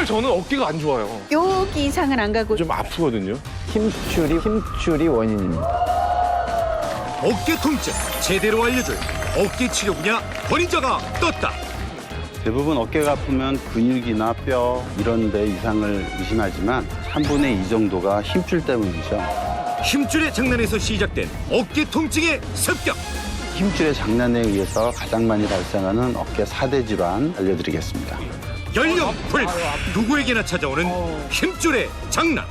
저는 어깨가 안 좋아요. 여기 이상은 안 가고 좀 아프거든요. 힘줄이 원인입니다. 어깨 통증 제대로 알려줄 어깨 치료 분야 권위자가 떴다. 대부분 어깨가 아프면 근육이나 뼈 이런 데 이상을 의심하지만 3분의 2 정도가 힘줄 때문이죠. 힘줄의 장난에서 시작된 어깨 통증의 습격. 힘줄의 장난에 의해서 가장 많이 발생하는 어깨 4대 질환 알려드리겠습니다. 연령 불문 누구에게나 찾아오는 힘줄의 장난.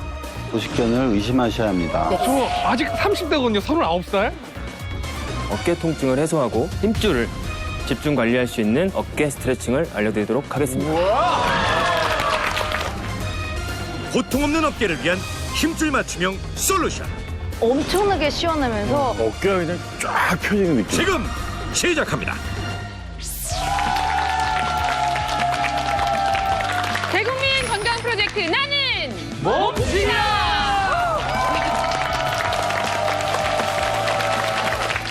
도식견을 의심하셔야 합니다. 저 아직 30대거든요. 39살. 어깨 통증을 해소하고 힘줄을 집중 관리할 수 있는 어깨 스트레칭을 알려드리도록 하겠습니다. 고통 없는 어깨를 위한 힘줄 맞춤형 솔루션. 엄청나게 시원하면서 어깨가 그냥 쫙 펴지는 느낌. 지금 시작합니다. 대국민 건강 프로젝트 나는 몸치다.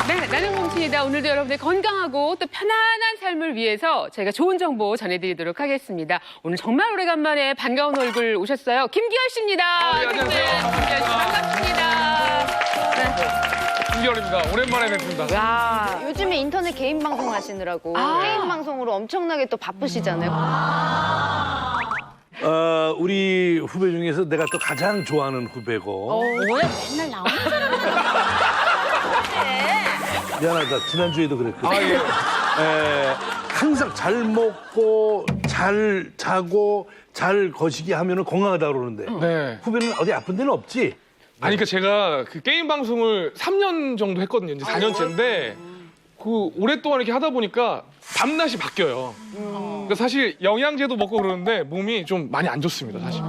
네, 나는 몸치다. 오늘도 여러분의 건강하고 또 편안한 삶을 위해서 저희가 좋은 정보 전해드리도록 하겠습니다. 오늘 정말 오래간만에 반가운 얼굴 오셨어요. 김기열 씨입니다. 네, 안녕하세요. 김기열 씨 반갑습니다. 김기열입니다. 오랜만에 뵙습니다. 와, 요즘에 인터넷 개인 방송 하시느라고 개인 방송으로 엄청나게 또 바쁘시잖아요. 우리 후배 중에서 내가 또 가장 좋아하는 후배고. 뭐야 맨날 나오는 미안하다. 지난주에도 그랬거든. 아, 예. 항상 잘 먹고, 잘 자고, 잘 거시기 하면 건강하다고 그러는데. 네. 후배는 어디 아픈 데는 없지? 아니, 그러니까 제가 그 게임 방송을 3년 정도 했거든요. 이제 4년째인데 그 오랫동안 이렇게 하다 보니까 밤낮이 바뀌어요. 그러니까 사실 영양제도 먹고 그러는데 몸이 좀 많이 안 좋습니다, 사실.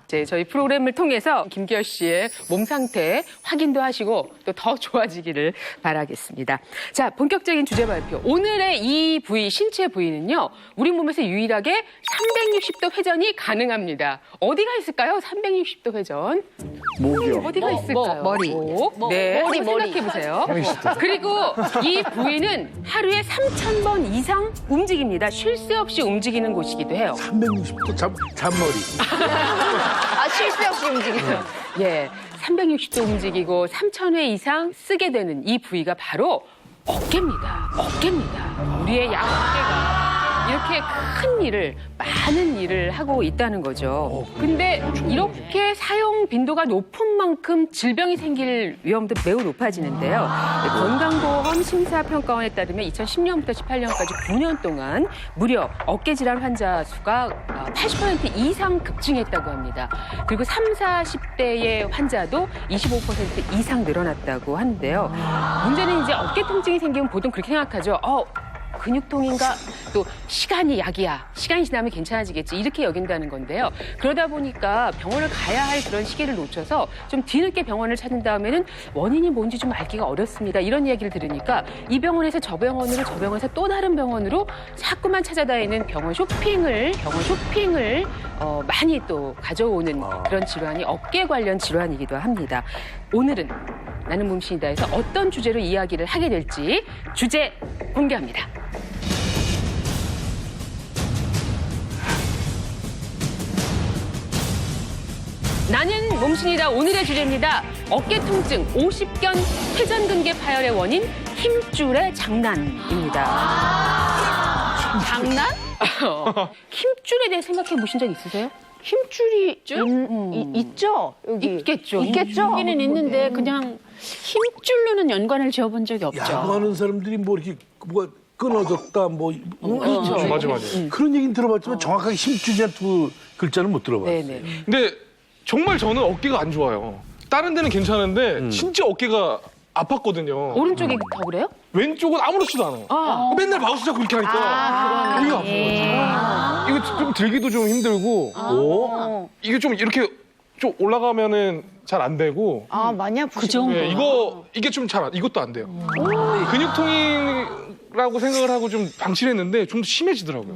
이제 저희 프로그램을 통해서 김기열 씨의 몸 상태 확인도 하시고 또 더 좋아지기를 바라겠습니다. 자, 본격적인 주제 발표. 오늘의 이 부위, 신체 부위는요, 우리 몸에서 유일하게 360도 회전이 가능합니다. 어디가 있을까요? 360도 회전. 목이요. 어디가 있을까요? 머리. 네, 머리, 머리. 생각해보세요. 그리고 이 부위는 하루에 3,000번 이상 움직입니다. 쉴 새 없이 움직이는 곳이기도 해요. 360도 잔머리. 아, 쉴 새 없이 움직여요. 예, 360도 움직이고 3,000회 이상 쓰게 되는 이 부위가 바로 어깨입니다. 어깨입니다. 우리의 양어깨가 이렇게 큰 일을, 많은 일을 하고 있다는 거죠. 근데 이렇게 사용 빈도가 높은 만큼 질병이 생길 위험도 매우 높아지는데요. 건강보험 심사평가원에 따르면 2010년부터 18년까지 9년 동안 무려 어깨 질환 환자 수가 80% 이상 급증했다고 합니다. 그리고 30, 40대의 환자도 25% 이상 늘어났다고 하는데요. 문제는 이제 어깨 통증이 생기면 보통 그렇게 생각하죠. 근육통인가? 또 시간이 약이야. 시간이 지나면 괜찮아지겠지. 이렇게 여긴다는 건데요. 그러다 보니까 병원을 가야 할 그런 시기를 놓쳐서 좀 뒤늦게 병원을 찾은 다음에는 원인이 뭔지 좀 알기가 어렵습니다. 이런 이야기를 들으니까 이 병원에서 저 병원으로, 저 병원에서 또 다른 병원으로 자꾸만 찾아다니는 병원 쇼핑을 많이 또 가져오는 그런 질환이 어깨 관련 질환이기도 합니다. 오늘은 나는 몸신이다에서 어떤 주제로 이야기를 하게 될지 주제 공개합니다. 나는 몸신이다. 오늘의 주제입니다. 어깨 통증, 50견 회전근개 파열의 원인, 힘줄의 장난입니다. 장난? 힘줄에 대해 생각해 보신 적 있으세요? 힘줄이 있죠? 여기. 있겠죠. 있겠죠? 있기는 있는데 그냥 힘줄로는 연관을 지어본 적이 없죠. 야구하는 사람들이 뭐 이렇게 뭐가 끊어졌다 뭐 그렇죠. 맞아. 그런 얘기는 들어봤지만 정확하게 힘줄이란 두 글자는 못 들어봤어요. 네네. 근데 정말 저는 어깨가 안 좋아요. 다른 데는 괜찮은데 진짜 어깨가 아팠거든요. 오른쪽이 더 그래요? 왼쪽은 아무렇지도 않아요. 맨날 마우스 잡고 이렇게 하니까 여기가 아파요. 이거 좀 들기도 좀 힘들고 이게 좀 이렇게 좀 올라가면은 잘 안 되고 아, 많이 아프시죠? 그 정도. 네, 이게 좀 잘 이것도 안 돼요. 근육통이라고 생각을 하고 좀 방치를 했는데 좀 더 심해지더라고요.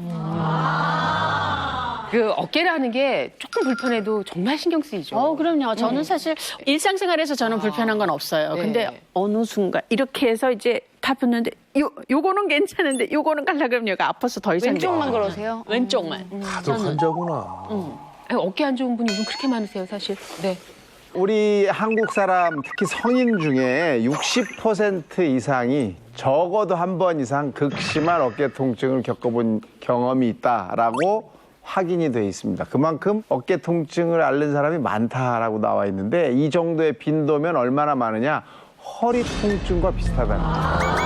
그 어깨라는 게 조금 불편해도 정말 신경 쓰이죠. 그럼요. 저는 사실 일상생활에서 저는 불편한 건 없어요. 네. 근데 어느 순간 이렇게 해서 이제 다 붙는데 요거는 괜찮은데 요거는 갈라 그러면 여기가 아파서 더 이상 왼쪽만 그러세요? 왼쪽만. 다들 환자구나. 아니, 어깨 안 좋은 분이 요즘 그렇게 많으세요, 사실. 네. 우리 한국 사람 특히 성인 중에 60% 이상이 적어도 한 번 이상 극심한 어깨 통증을 겪어본 경험이 있다라고 확인이 돼 있습니다. 그만큼 어깨 통증을 앓는 사람이 많다라고 나와 있는데 이 정도의 빈도면 얼마나 많으냐? 허리 통증과 비슷하다는 거예요.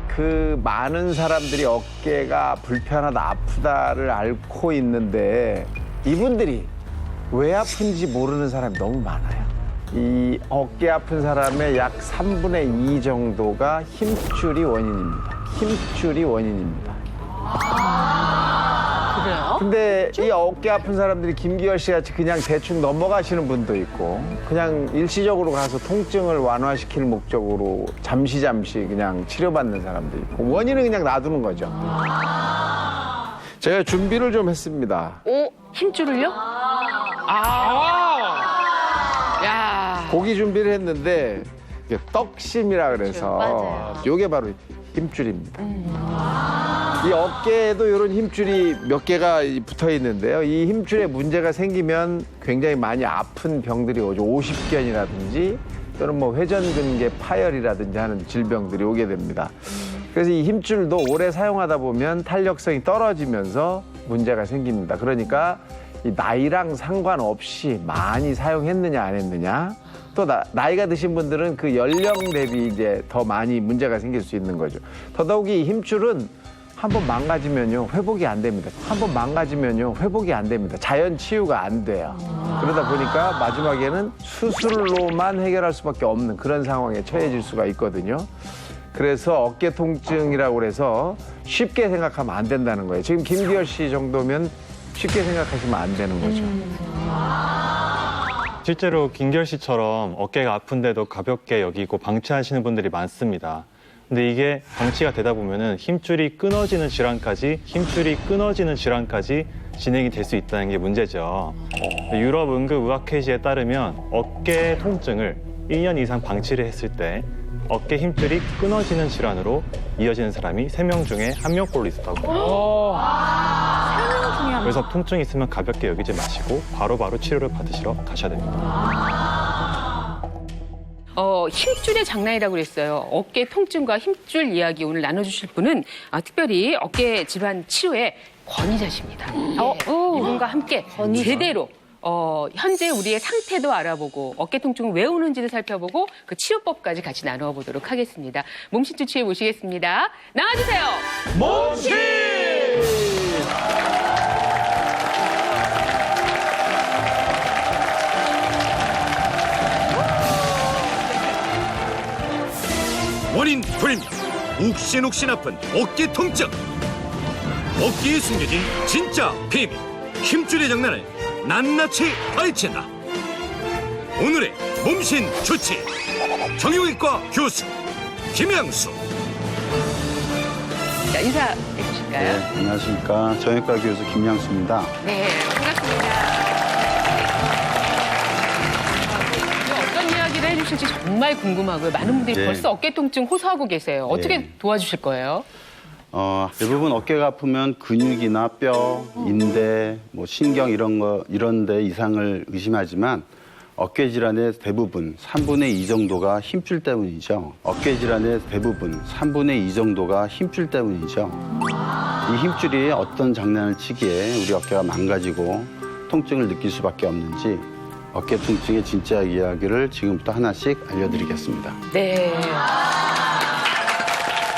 그 많은 사람들이 어깨가 불편하다, 아프다를 앓고 있는데 이분들이 왜 아픈지 모르는 사람이 너무 많아요. 이 어깨 아픈 사람의 약 3분의 2 정도가 힘줄이 원인입니다. 힘줄이 원인입니다. 그래요? 근데 이 어깨 아픈 사람들이 김기열 씨 같이 그냥 대충 넘어가시는 분도 있고 그냥 일시적으로 가서 통증을 완화시키는 목적으로 잠시 그냥 치료받는 사람도 있고 원인은 그냥 놔두는 거죠. 제가 준비를 좀 했습니다. 오, 힘줄을요? 야. 고기 준비를 했는데 이게 떡심이라 그래서 맞아요. 요게 바로 힘줄입니다. 이 어깨에도 이런 힘줄이 몇 개가 붙어 있는데요. 이 힘줄에 문제가 생기면 굉장히 많이 아픈 병들이 오죠. 오십견이라든지 또는 뭐 회전근개 파열이라든지 하는 질병들이 오게 됩니다. 그래서 이 힘줄도 오래 사용하다 보면 탄력성이 떨어지면서 문제가 생깁니다. 그러니까 이 나이랑 상관없이 많이 사용했느냐 안 했느냐 또 나이가 드신 분들은 그 연령 대비 이제 더 많이 문제가 생길 수 있는 거죠. 더더욱이 이 힘줄은 한번 망가지면요 회복이 안 됩니다. 한번 망가지면요 회복이 안 됩니다. 자연 치유가 안 돼요. 그러다 보니까 마지막에는 수술로만 해결할 수밖에 없는 그런 상황에 처해질 수가 있거든요. 그래서 어깨 통증이라고 해서 쉽게 생각하면 안 된다는 거예요. 지금 김기열 씨 정도면 쉽게 생각하시면 안 되는 거죠. 실제로 김기열 씨처럼 어깨가 아픈데도 가볍게 여기고 방치하시는 분들이 많습니다. 근데 이게 방치가 되다 보면은 힘줄이 끊어지는 질환까지 진행이 될 수 있다는 게 문제죠. 유럽 응급의학회지에 따르면 어깨 통증을 1년 이상 방치를 했을 때 어깨 힘줄이 끊어지는 질환으로 이어지는 사람이 3명 중에 1명꼴로 있었다고. 그래서 통증이 있으면 가볍게 여기지 마시고 바로바로 치료를 받으시러 가셔야 됩니다. 힘줄의 장난이라고 그랬어요. 어깨 통증과 힘줄 이야기 오늘 나눠주실 분은 특별히 어깨 질환 치료의 권위자십니다. 이분과 함께 제대로 현재 우리의 상태도 알아보고 어깨 통증은 왜 오는지를 살펴보고 그 치료법까지 같이 나누어 보도록 하겠습니다. 몸신 주치의 모시겠습니다. 나와주세요. 몸신! 원인 불명, 욱신욱신 아픈 어깨 통증. 어깨에 숨겨진 진짜 비밀, 힘줄의 장난을 낱낱이 파헤친다. 오늘의 몸신 주치, 정형외과 교수 김양수. 자, 인사해 주실까요? 네, 안녕하십니까. 정형외과 교수 김양수입니다. 네, 반갑습니다. 어떤 이야기를 해주실지 정말 궁금하고요. 많은 분들이 네. 벌써 어깨 통증 호소하고 계세요. 어떻게 네. 도와주실 거예요? 대부분 어깨가 아프면 근육이나 뼈, 인대, 뭐 신경 이런 데 이상을 의심하지만 어깨 질환의 대부분 3분의 2 정도가 힘줄 때문이죠. 어깨 질환의 대부분 3분의 2 정도가 힘줄 때문이죠. 이 힘줄이 어떤 장난을 치기에 우리 어깨가 망가지고 통증을 느낄 수밖에 없는지 어깨 통증의 진짜 이야기를 지금부터 하나씩 알려드리겠습니다. 네.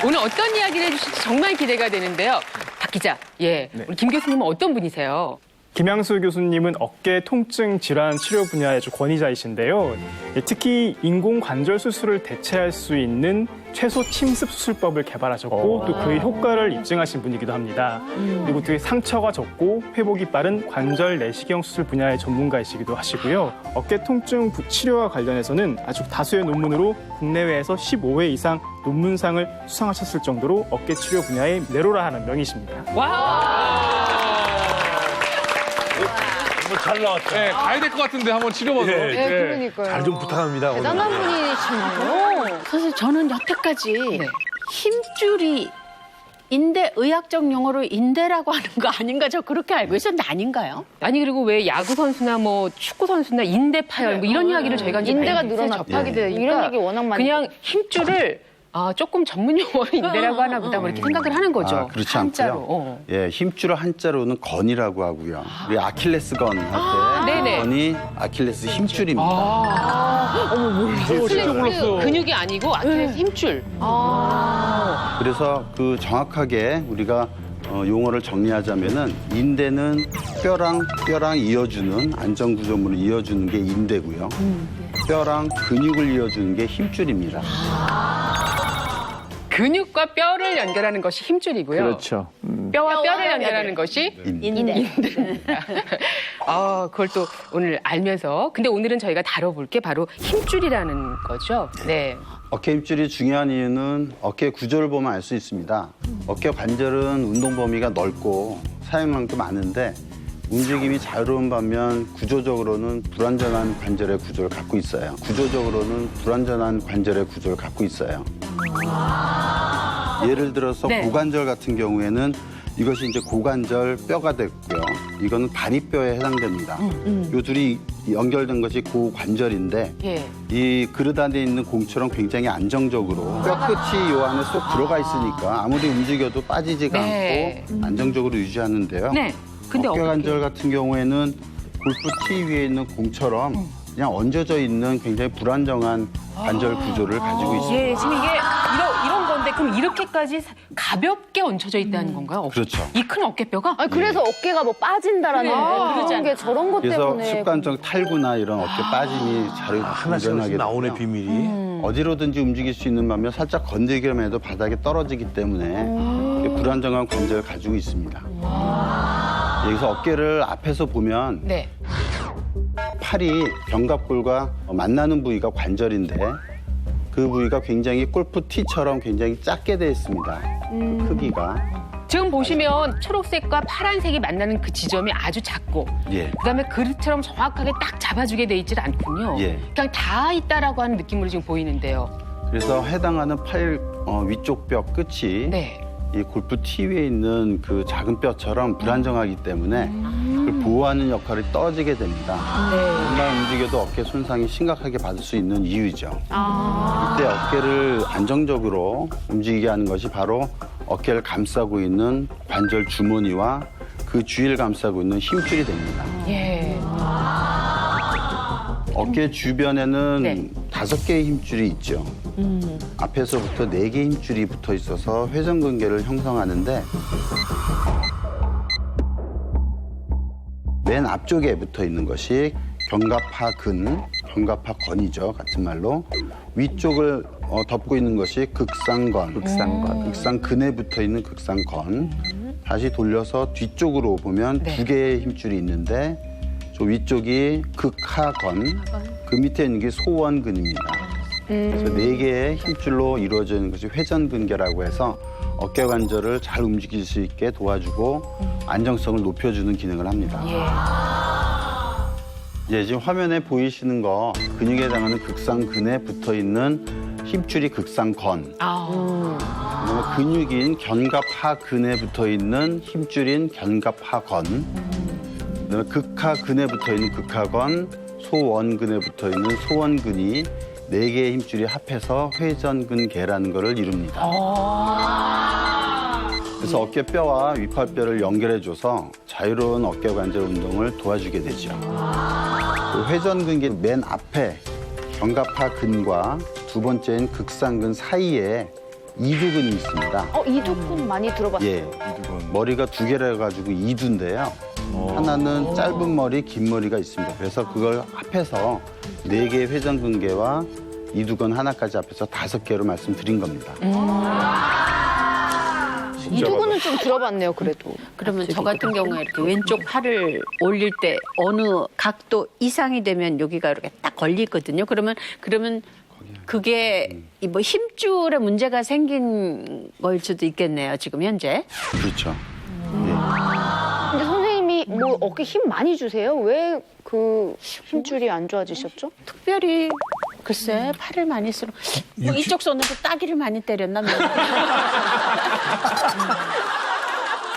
오늘 어떤 이야기를 해주실지 정말 기대가 되는데요. 박 기자, 우리 김 교수님은 어떤 분이세요? 김양수 교수님은 어깨 통증 질환 치료 분야의 권위자이신데요. 특히 인공관절 수술을 대체할 수 있는 최소 침습 수술법을 개발하셨고 또 그 효과를 입증하신 분이기도 합니다. 그리고 되게 상처가 적고 회복이 빠른 관절 내시경 수술 분야의 전문가이시기도 하시고요. 어깨 통증 치료와 관련해서는 아주 다수의 논문으로 국내외에서 15회 이상 논문상을 수상하셨을 정도로 어깨 치료 분야의 네로라 하는 명이십니다. 와! 잘 나왔다. 네, 가야 될 것 같은데 한번 치료받으러. 예, 네, 그러니까요. 잘 좀 부탁합니다. 오늘. 대단한 분이시네요. 선생님 저는 여태까지 힘줄이 인대 의학적 용어로 인대라고 하는 거 아닌가 저 그렇게 알고 있었는데 아닌가요? 아니 그리고 왜 야구 선수나 뭐 축구 선수나 인대 파열 뭐 이런 이야기를 저희가 이제 인대가 많이 늘어났다. 접하게 되니까 이런 얘기 워낙 많이 그냥 힘줄을 조금 전문 용어로 인대라고 하나 보다 뭐 이렇게 생각을 하는 거죠. 아, 그렇지 한자로. 않고요. 예, 힘줄을 한자로는 건이라고 하고요. 우리 아킬레스건 할 때 네네. 건이 아킬레스 힘줄입니다. 아킬레스 근육이 아니고 아킬레스 힘줄. 그래서 그 정확하게 우리가 용어를 정리하자면은 인대는 뼈랑 이어주는 안전구조물을 이어주는 게 인대고요. 뼈랑 근육을 이어주는 게 힘줄입니다. 근육과 뼈를 연결하는 것이 힘줄이고요. 그렇죠. 뼈와 뼈를 연결하는 것이 인대. 그걸 또 오늘 알면서 근데 오늘은 저희가 다뤄볼 게 바로 힘줄이라는 거죠. 네. 어깨 힘줄이 중요한 이유는 어깨 구조를 보면 알 수 있습니다. 어깨 관절은 운동 범위가 넓고 사용량도 많은데 움직임이 자유로운 반면 구조적으로는 불완전한 관절의 구조를 갖고 있어요. 구조적으로는 불완전한 관절의 구조를 갖고 있어요. 예를 들어서 네. 고관절 같은 경우에는 이것이 이제 고관절 뼈가 됐고요. 이거는 다리뼈에 해당됩니다. 요 둘이 연결된 것이 고관절인데 예. 이 그릇 안에 있는 공처럼 굉장히 안정적으로 뼈 끝이 요 안에 쏙 들어가 있으니까 아무리 움직여도 빠지지가 네. 않고 안정적으로 유지하는데요. 네. 근데 어깨 관절 같은 경우에는 골프 티 위에 있는 공처럼 그냥 얹어져 있는 굉장히 불안정한 관절 구조를 가지고 있습니다. 예, 지금 이게 이런 건데 그럼 이렇게까지 가볍게 얹혀져 있다는 건가요? 그렇죠. 이 큰 어깨뼈가? 아니, 그래서 어깨가 뭐 빠진다라는 그런 게 저런 것 그래서 때문에 습관적 탈구나 이런 어깨 빠짐이 잘 하나씩 일어나게 나오네, 되고요. 비밀이. 어디로든지 움직일 수 있는 반면 살짝 건들기만 해도 바닥에 떨어지기 때문에 이게 불안정한 관절을 가지고 있습니다. 여기서 어깨를 앞에서 보면 네. 팔이 견갑골과 만나는 부위가 관절인데 그 부위가 굉장히 골프 티처럼 굉장히 작게 되어 있습니다. 그 크기가. 지금 보시면 초록색과 파란색이 만나는 그 지점이 아주 작고 예. 그다음에 그릇처럼 정확하게 딱 잡아주게 돼 있질 않군요. 예. 그냥 다 있다라고 하는 느낌으로 지금 보이는데요. 그래서 해당하는 팔 위쪽 뼈 끝이 네. 이 골프 티 위에 있는 그 작은 뼈처럼 불안정하기 때문에 그걸 보호하는 역할이 떨어지게 됩니다. 정말 움직여도 어깨 손상이 심각하게 받을 수 있는 이유죠. 이때 어깨를 안정적으로 움직이게 하는 것이 바로 어깨를 감싸고 있는 관절 주머니와 그 주위를 감싸고 있는 힘줄이 됩니다. 예. 어깨 주변에는 네. 5개의 힘줄이 있죠. 앞에서부터 4개의 힘줄이 붙어 있어서 회전근개를 형성하는데 맨 앞쪽에 붙어 있는 것이 견갑하근, 견갑하건이죠. 같은 말로. 위쪽을 덮고 있는 것이 극상건, 극상근에 붙어 있는 극상건. 다시 돌려서 뒤쪽으로 보면 네. 2개의 힘줄이 있는데 저 위쪽이 극하건, 그 밑에 있는 게 소원근입니다. 그래서 4개의 힘줄로 이루어져 있는 것이 회전근개라고 해서 어깨 관절을 잘 움직일 수 있게 도와주고 안정성을 높여주는 기능을 합니다. 예, 지금 화면에 보이시는 거 근육에 해당하는 극상근에 붙어 있는 힘줄이 극상건. 그다음에 근육인 견갑하근에 붙어 있는 힘줄인 견갑하건. 그다음에 극하근에 붙어 있는 극하건, 소원근에 붙어 있는 소원근이 4개의 힘줄이 합해서 회전근개라는 것을 이룹니다. 그래서 어깨뼈와 위팔뼈를 연결해줘서 자유로운 어깨 관절 운동을 도와주게 되죠. 그 회전근개 맨 앞에 견갑하근과 두 번째인 극상근 사이에 이두근이 있습니다. 이두근 많이 들어봤어요. 예, 머리가 2개라 해가지고 이두인데요. 하나는 짧은 머리, 긴 머리가 있습니다. 그래서 그걸 합해서 4개의 회전근개와 이두근 하나까지 합해서 5개로 말씀드린 겁니다. 이두근은 좀 들어봤네요, 그래도. 그러면 저 같은 경우에 이렇게 왼쪽 팔을 올릴 때 어느 각도 이상이 되면 여기가 이렇게 딱 걸리거든요. 그러면 그게 이 뭐 힘줄에 문제가 생긴 거일 수도 있겠네요. 지금 현재. 그렇죠. 근데 선생님이 뭐 어깨 힘 많이 주세요? 왜 그 힘줄이 안 좋아지셨죠? 특별히 글쎄 팔을 많이 쓰러 뭐 이쪽 손으로 따기를 많이 때렸나?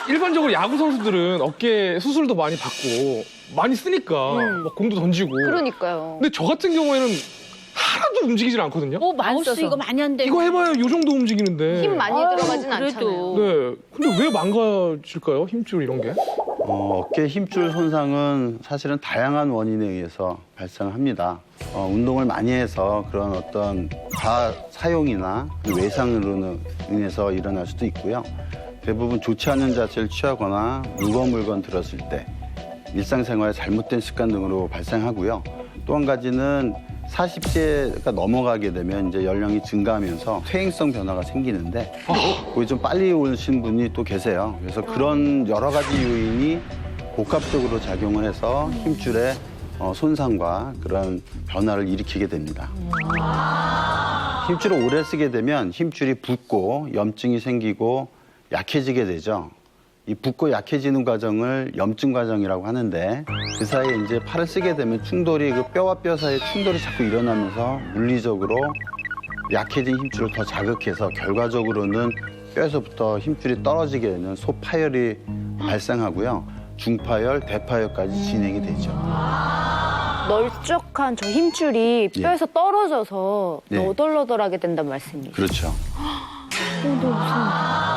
일반적으로 야구 선수들은 어깨 수술도 많이 받고 많이 쓰니까 막 공도 던지고. 그러니까요. 근데 저 같은 경우에는 하나도 움직이질 않거든요. 마우스 이거 많이 안 돼. 이거 해봐야 요 정도 움직이는데. 힘 많이 들어가진 않잖아요. 네. 근데 왜 망가질까요? 힘줄 이런 게? 어깨 힘줄 손상은 사실은 다양한 원인에 의해서 발생합니다. 운동을 많이 해서 그런 어떤 과사용이나 외상으로 인해서 일어날 수도 있고요. 대부분 좋지 않은 자세를 취하거나 무거운 물건 들었을 때, 일상생활에 잘못된 습관 등으로 발생하고요. 또 한 가지는 40세가 넘어가게 되면 이제 연령이 증가하면서 퇴행성 변화가 생기는데 그게 좀 빨리 오신 분이 또 계세요. 그래서 그런 여러 가지 요인이 복합적으로 작용을 해서 힘줄의 손상과 그런 변화를 일으키게 됩니다. 힘줄을 오래 쓰게 되면 힘줄이 붓고 염증이 생기고 약해지게 되죠. 이 붓고 약해지는 과정을 염증 과정이라고 하는데 그 사이에 이제 팔을 쓰게 되면 충돌이 그 뼈와 뼈 사이에 충돌이 자꾸 일어나면서 물리적으로 약해진 힘줄을 더 자극해서 결과적으로는 뼈에서부터 힘줄이 떨어지게 되는 소파열이 발생하고요. 중파열, 대파열까지 진행이 되죠. 널쩍한 저 힘줄이 뼈에서 떨어져서 네. 너덜너덜하게 된단 말씀이에요. 그렇죠. 너무 무서운데.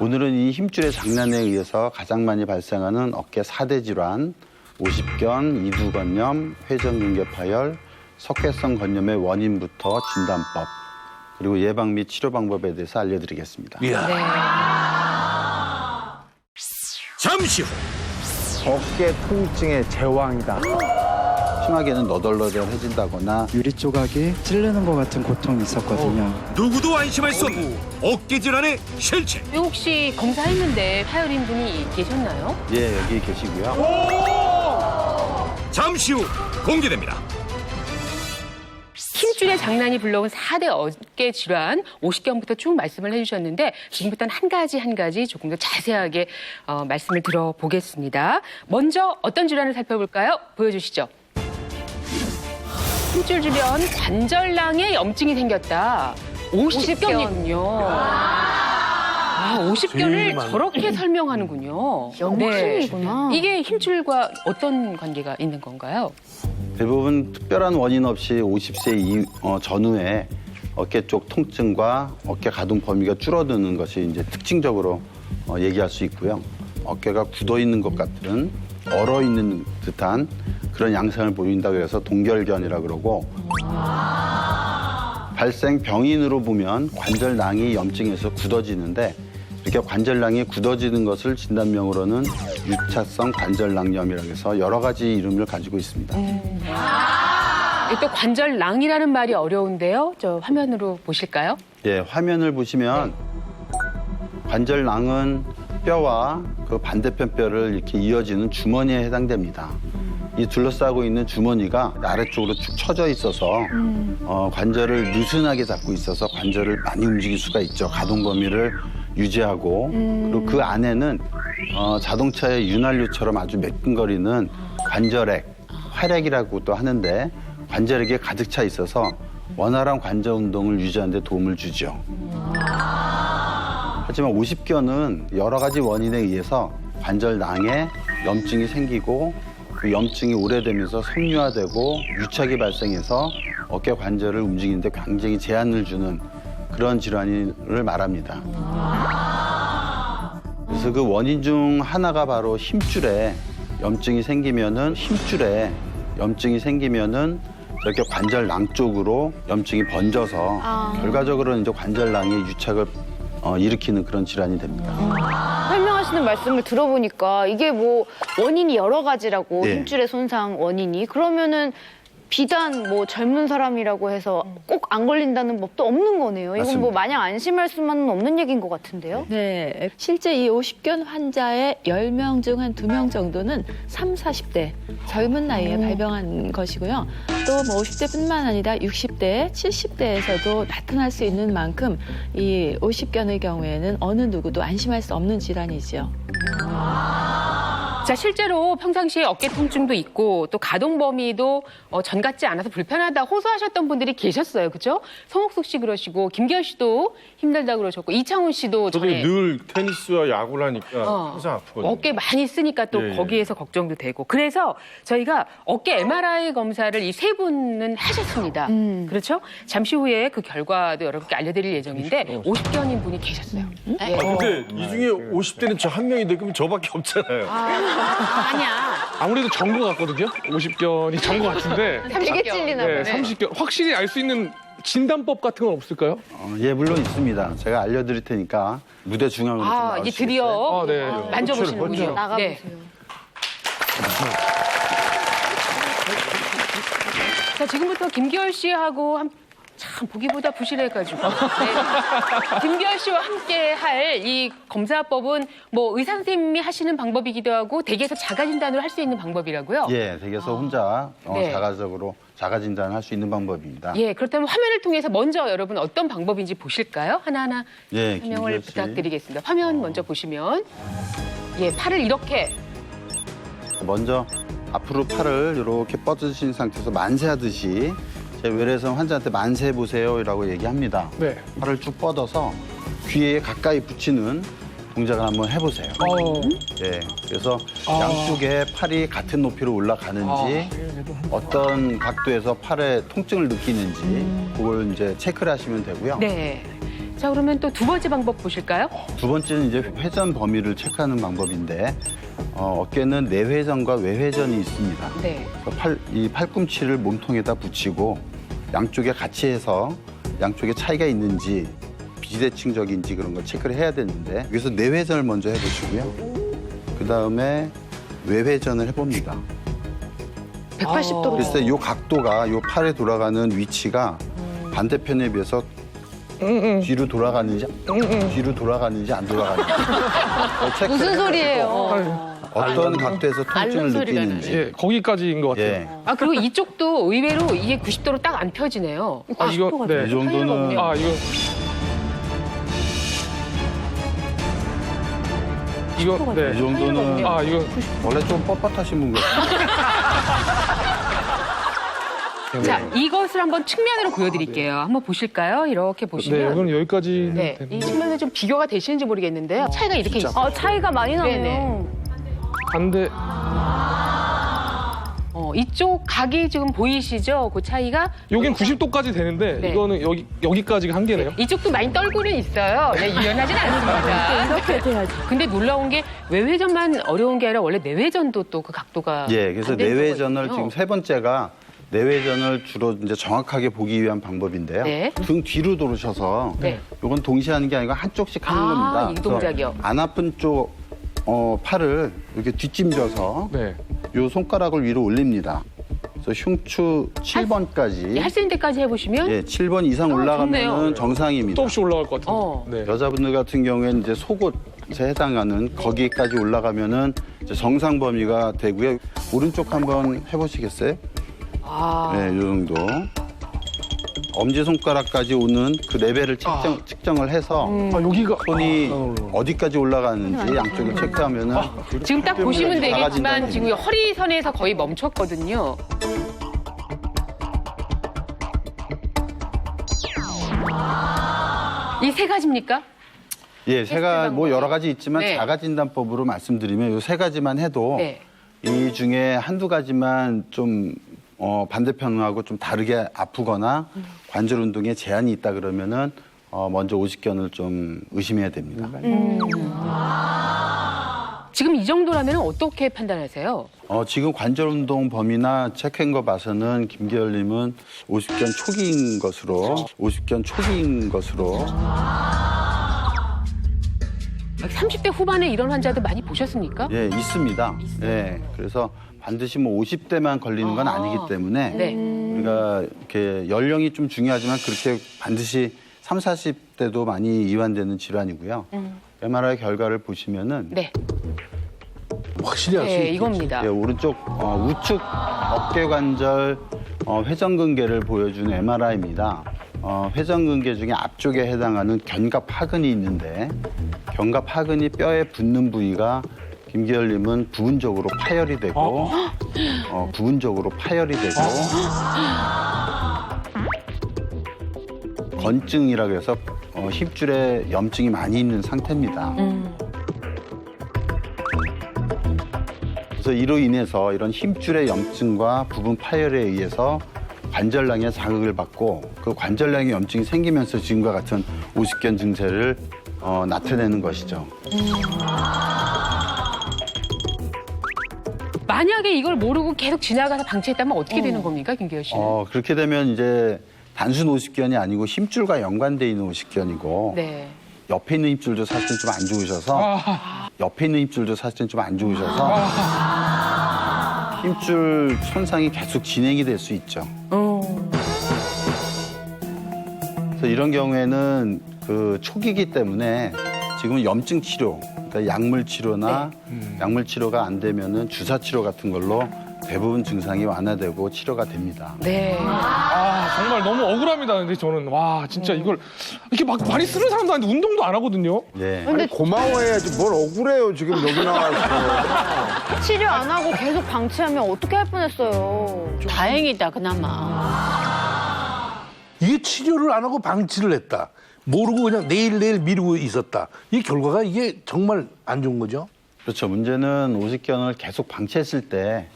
오늘은 이 힘줄의 장난에 의해서 가장 많이 발생하는 어깨 4대 질환, 오십견, 이두건염, 회전근개파열, 석회성 건염의 원인부터 진단법, 그리고 예방 및 치료 방법에 대해서 알려드리겠습니다. 잠시 후 어깨 통증의 제왕이다. 심하게는 너덜너덜해진다거나 유리 조각이 찔르는 것 같은 고통이 있었거든요. 누구도 안심할 수 없는 어깨 질환의 실체. 혹시 검사했는데 파열인 분이 계셨나요? 예, 여기 계시고요. 잠시 후 공개됩니다. 힘줄의 장난이 불러온 4대 어깨 질환 50견부터 쭉 말씀을 해주셨는데 지금부터는 한 가지 조금 더 자세하게 말씀을 들어보겠습니다. 먼저 어떤 질환을 살펴볼까요? 보여주시죠. 힘줄 주변 관절낭에 염증이 생겼다. 50견이군요. 50견을 저렇게 설명하는군요. 염증이구나. 이게 힘줄과 어떤 관계가 있는 건가요? 대부분 특별한 원인 없이 50세 전후에 어깨 쪽 통증과 어깨 가동 범위가 줄어드는 것이 이제 특징적으로 얘기할 수 있고요. 어깨가 굳어 있는 것 같은 얼어 있는 듯한 그런 양상을 보인다고 해서 동결견이라고 그러고 발생 병인으로 보면 관절낭이 염증에서 굳어지는데 이렇게 관절낭이 굳어지는 것을 진단명으로는 유차성 관절낭염이라고 해서 여러 가지 이름을 가지고 있습니다. 또 관절낭이라는 말이 어려운데요. 저 화면으로 보실까요? 예, 화면을 보시면 관절낭은 뼈와 그 반대편 뼈를 이렇게 이어지는 주머니에 해당됩니다. 이 둘러싸고 있는 주머니가 아래쪽으로 축 처져 있어서 관절을 느슨하게 잡고 있어서 관절을 많이 움직일 수가 있죠. 가동 범위를 유지하고 그리고 그 안에는 자동차의 윤활유처럼 아주 매끈거리는 관절액, 활액이라고도 하는데 관절액에 가득 차 있어서 원활한 관절 운동을 유지하는 데 도움을 주죠. 하지만 50견은 여러 가지 원인에 의해서 관절낭에 염증이 생기고 그 염증이 오래되면서 섬유화되고 유착이 발생해서 어깨 관절을 움직이는데 굉장히 제한을 주는 그런 질환을 말합니다. 그래서 그 원인 중 하나가 바로 힘줄에 염증이 생기면은 이렇게 관절낭 쪽으로 염증이 번져서 결과적으로는 이제 관절낭의 유착을 일으키는 그런 질환이 됩니다. 설명하시는 말씀을 들어보니까 이게 뭐 원인이 여러 가지라고 네. 힘줄의 손상 원인이 그러면은 비단 뭐 젊은 사람이라고 해서 꼭 안 걸린다는 법도 없는 거네요. 이건 맞습니다. 뭐 마냥 안심할 수만은 없는 얘기인 것 같은데요. 네, 실제 이 50견 환자의 10명 중 한 2명 정도는 30, 40대 젊은 나이에 발병한 것이고요. 또 뭐 50대뿐만 아니라 60대, 70대에서도 나타날 수 있는 만큼 이 50견의 경우에는 어느 누구도 안심할 수 없는 질환이죠. 자, 실제로 평상시에 어깨 통증도 있고 또 가동 범위도 전 같지 않아서 불편하다 호소하셨던 분들이 계셨어요. 그죠? 성옥숙 씨 그러시고 김기열 씨도 힘들다 그러셨고 이창훈 씨도 저도 전에 늘 테니스와 야구를 하니까 항상 아프거든요. 어깨 많이 쓰니까 또 예, 예. 거기에서 걱정도 되고 그래서 저희가 어깨 MRI 검사를 이 세 분은 하셨습니다. 그렇죠? 잠시 후에 그 결과도 여러분께 알려드릴 예정인데 50견인 분이 계셨어요. 네. 근데 이 중에 50대는 저 한 명인데 그럼 저밖에 없잖아요. 아니야. 아무래도 전거 같거든요. 50견이 전거 같은데. 되게 찔리나 네, 보네. 30견. 확실히 알 수 있는 진단법 같은 건 없을까요? 예, 물론 있습니다. 제가 알려드릴 테니까 무대 중앙으로 좀 이제 나와주시겠어요? 드디어 네. 만져보시는군요. 나가보세요. 자, 지금부터 김기열 씨하고 참 보기보다 부실해가지고 네. 김기열 씨와 함께 할 이 검사법은 뭐 의사 선생님이 하시는 방법이기도 하고 댁에서 자가 진단을 할 수 있는 방법이라고요. 예, 댁에서 혼자 네. 자가적으로 자가 진단을 할 수 있는 방법입니다. 예, 그렇다면 화면을 통해서 먼저 여러분 어떤 방법인지 보실까요? 하나하나 예, 설명을 김기열 씨. 부탁드리겠습니다. 화면 먼저 보시면 예, 팔을 이렇게 먼저 앞으로 팔을 이렇게 뻗으신 상태에서 만세하듯이 제 외래성 환자한테 만세해보세요라고 얘기합니다. 네. 팔을 쭉 뻗어서 귀에 가까이 붙이는 동작을 한번 해보세요. 예, 그래서 양쪽에 팔이 같은 높이로 올라가는지 어떤 각도에서 팔에 통증을 느끼는지 그걸 이제 체크를 하시면 되고요. 네. 자, 그러면 또 두 번째 방법 보실까요? 두 번째는 이제 회전 범위를 체크하는 방법인데 어깨는 내회전과 외회전이 있습니다. 네. 이 팔꿈치를 몸통에다 붙이고 양쪽에 같이 해서 양쪽에 차이가 있는지 비대칭적인지 그런 걸 체크를 해야 되는데 여기서 내회전을 먼저 해보시고요. 그 다음에 외회전을 해봅니다. 180도로. 그래서 이 각도가 이 팔에 돌아가는 위치가 반대편에 비해서 뒤로 돌아가는지 안 돌아가는지 체크를 무슨 해야 소리예요? 어떤 각도에서 통증을 앓는 소리가 느끼는지. 예, 거기까지인 것 같아요. 예. 아, 그리고 이쪽도 의외로 이게 90도로 딱 안 펴지네요. 아, 이거 네. 이 정도는 아, 이거 네. 이 정도는 이거 원래 좀 뻣뻣하신 분 같아요. 자, 이것을 한번 측면으로 보여드릴게요. 한번 보실까요? 이렇게 네, 보시면. 이건 여기까지. 네, 이 측면에 좀 비교가 되시는지 모르겠는데요. 차이가 이렇게 있어요. 차이가 많이 나네요. 네네. 반대. 이쪽 각이 지금 보이시죠? 그 차이가. 여긴 90도까지 되는데 네. 이거는 여기까지가 한계네요. 이쪽도 많이 떨고는 있어요. 네, 유연하진 않습니다. 이렇게 돼야지. 근데 놀라운 게 외회전만 어려운 게 아니라 원래 내회전도 또 그 각도가. 예, 그래서 안 되는 내회전을 거거든요. 지금 세 번째가 내회전을 주로 이제 정확하게 보기 위한 방법인데요. 네. 등 뒤로 돌으셔서 네. 이건 동시에 하는 게 아니고 한쪽씩 하는 겁니다. 이 그래서 동작이요. 안 아픈 쪽 팔을 이렇게 뒷짐져서 네. 요 손가락을 위로 올립니다. 그래서 흉추 7번까지 할 수 있는 데까지 해보시면. 예, 7번 이상 올라가면 좋네요. 정상입니다. 또 없이 올라갈 것 같은데. 네. 여자분들 같은 경우에는 이제 속옷에 해당하는 거기까지 올라가면은 이제 정상 범위가 되고요. 오른쪽 한번 해보시겠어요? 네, 이 정도. 엄지 손가락까지 오는 그 레벨을 측정을 해서 여기가 손이 어디까지 올라가는지 양쪽을 체크하면은 지금 딱 보시면 되겠지만 나가진다는 지금 허리선에서 거의 멈췄거든요. 이 세 가지입니까? 예, 세가 뭐 여러 가지 있지만 네. 자가진단법으로 말씀드리면 이 세 가지만 해도 네. 이 중에 한두 가지만 좀 반대편하고 좀 다르게 아프거나 관절 운동에 제한이 있다 그러면은 먼저 오십견을 좀 의심해야 됩니다. 지금 이 정도라면 어떻게 판단하세요? 지금 관절 운동 범위나 체크한 거 봐서는 김기열님은 50견 초기인 것으로 30대 후반에 이런 환자들 많이 보셨습니까? 예, 있습니다. 예, 그래서 반드시 뭐 50대만 걸리는 건 아니기 때문에 네. 우리가 이렇게 연령이 좀 중요하지만 그렇게 반드시 30, 40대도 많이 이완되는 질환이고요. MRI 결과를 보시면은 네. 확실히 알 수 네, 있죠. 이겁니다. 예, 오른쪽 우측 어깨 관절 회전근개를 보여주는 MRI입니다. 회전근개 중에 앞쪽에 해당하는 견갑하근이 있는데 견갑하근이 뼈에 붙는 부위가 김기열님은 부분적으로 파열이 되고, 부분적으로 파열이 되고, 건증이라 그래서 힘줄에 염증이 많이 있는 상태입니다. 그래서 이로 인해서 이런 힘줄의 염증과 부분 파열에 의해서 관절낭에 자극을 받고 그 관절낭에 염증이 생기면서 지금과 같은 오십견 증세를 나타내는 것이죠. 만약에 이걸 모르고 계속 지나가서 방치했다면 어떻게 되는 겁니까, 김기열 씨는? 그렇게 되면 이제 단순 오십견이 아니고 힘줄과 연관돼 있는 오십견이고 네. 옆에 있는 힘줄도 사실은 좀 안 좋으셔서 옆에 있는 힘줄도 사실은 좀 안 좋으셔서 힘줄 손상이 계속 진행이 될 수 있죠. 그래서 이런 경우에는 그 초기이기 때문에 지금은 염증 치료, 그러니까 약물 치료나 약물 치료가 안 되면은 주사 치료 같은 걸로 대부분 증상이 완화되고 치료가 됩니다. 네. 정말 너무 억울합니다. 근데 저는 와 진짜 이걸 이렇게 막 많이 쓰는 사람도 아닌데 운동도 안 하거든요. 네. 근데 고마워해야지 뭘 억울해요 지금 여기 나와서. 치료 안 하고 계속 방치하면 어떻게 할 뻔했어요. 다행이다, 그나마. 이게 치료를 안 하고 방치를 했다. 모르고 그냥 내일 미루고 있었다. 이 결과가 이게 정말 안 좋은 거죠? 그렇죠. 문제는 오십견을 계속 방치했을 때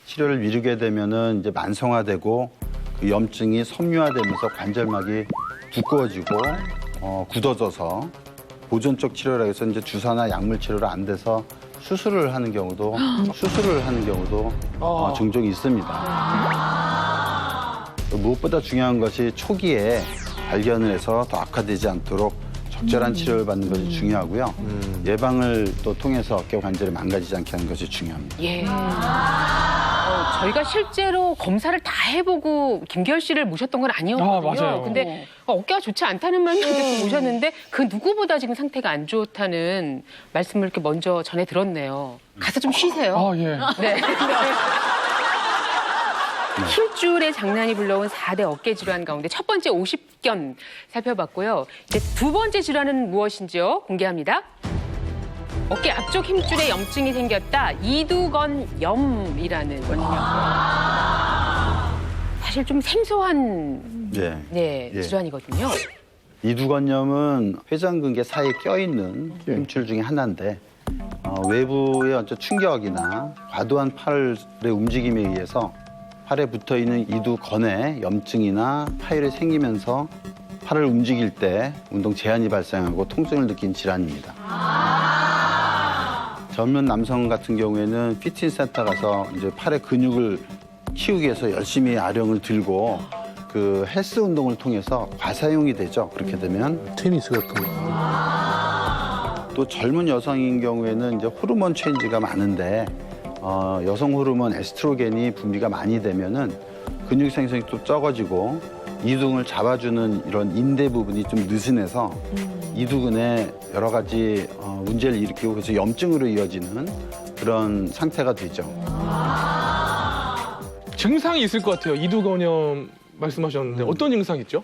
치료를 미루게 되면은 이제 만성화되고 그 염증이 섬유화되면서 관절막이 두꺼워지고 굳어져서 보존적 치료라 해서 이제 주사나 약물 치료가 안 돼서 수술을 하는 경우도 종종 있습니다. 무엇보다 중요한 것이 초기에 발견을 해서 더 악화되지 않도록 적절한 치료를 받는 것이 중요하고요. 예방을 또 통해서 어깨 관절이 망가지지 않게 하는 것이 중요합니다. 예. 저희가 실제로 검사를 다 해보고 김기열 씨를 모셨던 건 아니었거든요. 맞아요. 근데 어깨가 좋지 않다는 말만 듣고 모셨는데 그 누구보다 지금 상태가 안 좋다는 말씀을 이렇게 먼저 전해 들었네요. 가서 좀 쉬세요. 예. 네. 힘줄의 장난이 불러온 4대 어깨 질환 가운데 첫 번째 오십견 살펴봤고요. 이제 두 번째 질환은 무엇인지요? 공개합니다. 어깨 앞쪽 힘줄에 염증이 생겼다. 이두건염이라는 원인이었고요. 사실 좀 생소한 질환이거든요. 이두건염은 회전근개 사이에 껴있는 힘줄 중에 하나인데 외부의 어떤 충격이나 과도한 팔의 움직임에 의해서 팔에 붙어있는 이두건에 염증이나 파열이 생기면서 팔을 움직일 때 운동 제한이 발생하고 통증을 느낀 질환입니다. 젊은 남성 같은 경우에는 피트니스 센터 가서 이제 팔의 근육을 키우기 위해서 열심히 아령을 들고 그 헬스 운동을 통해서 과사용이 되죠. 그렇게 되면 테니스 같은 거. 또 젊은 여성인 경우에는 이제 호르몬 체인지가 많은데 여성 호르몬 에스트로겐이 분비가 많이 되면은 근육 생성이 또 적어지고 이두근을 잡아주는 이런 인대 부분이 좀 느슨해서 이두근에 여러 가지 문제를 일으키고 그래서 염증으로 이어지는 그런 상태가 되죠. 증상이 있을 것 같아요. 이두건염 말씀하셨는데 어떤 증상이 있죠?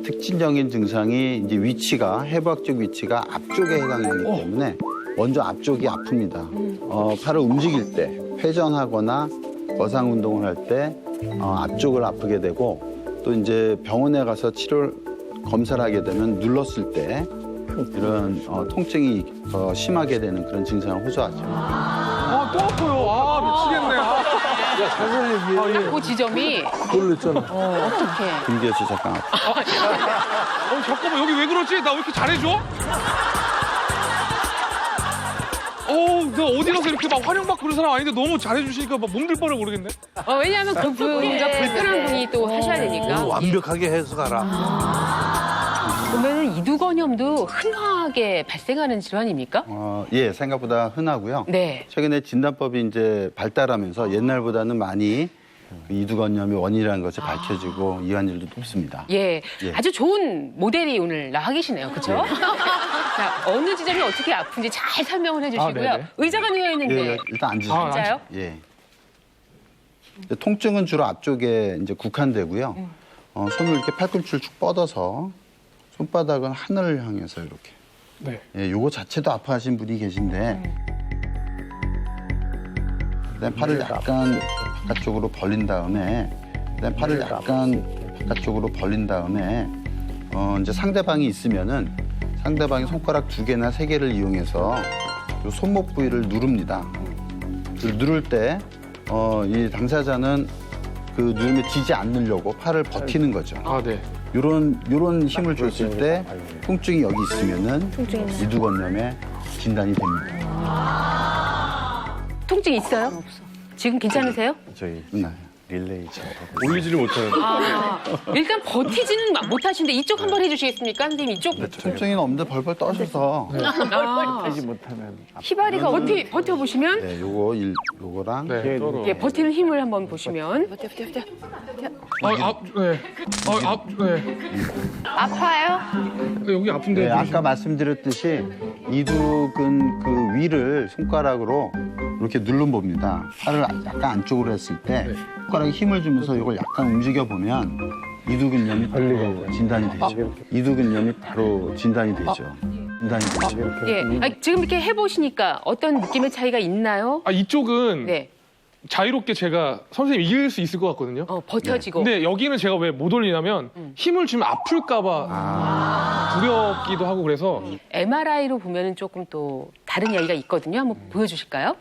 특징적인 증상이 이제 위치가 해부학적 위치가 앞쪽에 해당하기 때문에 먼저 앞쪽이 아픕니다. 팔을 움직일 때 회전하거나 거상 운동을 할 때 앞쪽을 아프게 되고 또 이제 병원에 가서 검사를 하게 되면 눌렀을 때 이런 통증이 더 심하게 되는 그런 증상을 호소하죠. 또 아파요. 미치겠네. 야, 사실 그 지점이 놀랬잖아. 어떡해. 김기열 씨 잠깐 앞. 잠깐만 여기 왜 그러지? 나 왜 이렇게 잘해줘? 내가 어디 가서 이렇게 막 환영받고 그런 사람 아닌데 너무 잘해주시니까 막 몸들 뻔을 모르겠네. 왜냐하면 그 부위가 불편한 분이 또 하셔야 되니까. 완벽하게 해서 가라. 그러면 이두건염도 흔하게 발생하는 질환입니까? 예, 생각보다 흔하고요. 네. 최근에 진단법이 이제 발달하면서 옛날보다는 많이 이두건염이 원인이라는 것이 밝혀지고 이 환율도 높습니다. 예, 아주 좋은 모델이 오늘 나와 계시네요. 그렇죠? 자, 어느 지점이 어떻게 아픈지 잘 설명을 해주시고요. 의자가 놓여 있는데. 일단 앉으세요. 진짜요? 예. 통증은 주로 앞쪽에 이제 국한되고요. 손을 이렇게 팔꿈치를 쭉 뻗어서 손바닥은 하늘을 향해서 이렇게. 네. 예, 요거 자체도 아파하신 분이 계신데 그다음에 팔을 약간 바깥쪽으로 벌린 다음에 그다음에 팔을 약간 바깥쪽으로 벌린 다음에 이제 상대방이 있으면은 상대방이 손가락 2개나 3개를 이용해서 이 손목 부위를 누릅니다. 누를 때 이 당사자는 그 누르면 지지 않으려고 팔을 버티는 거죠. 아, 네. 요런 힘을 줬을 때 통증이 여기 있으면은 이두건염에 진단이 됩니다. 통증 있어요? 지금 괜찮으세요? 저희 끝나요. 릴레이 센터. 올리지를 못하는데. 아, 일단 버티지는 못하시는데 이쪽 한번 해주시겠습니까? 선생님 이쪽. 통증이 없는데 벌벌 떠셔서 아, 하지 못하면 희바리가 버텨보시면 네, 요거랑 네. 예, 버티는 힘을 한번 보시면 네. 아파요? 여기 아픈데. 네, 아까 말씀드렸듯이 이두근 그 위를 손가락으로 이렇게 눌러봅니다. 팔을 약간 안쪽으로 했을 때 손가락에 힘을 주면서 이걸 약간 움직여 보면 이두근염이 바로 진단이 되죠. 이두근염이 바로 진단이 되죠. 예, 지금 이렇게 해보시니까 어떤 느낌의 차이가 있나요? 아, 이쪽은 네, 자유롭게 제가 선생님 이길 수 있을 것 같거든요. 버텨지고. 근데 여기는 제가 왜 못 올리냐면 힘을 주면 아플까봐 두렵기도 하고 그래서 MRI로 보면은 조금 또 다른 이야기가 있거든요. 한번 보여주실까요?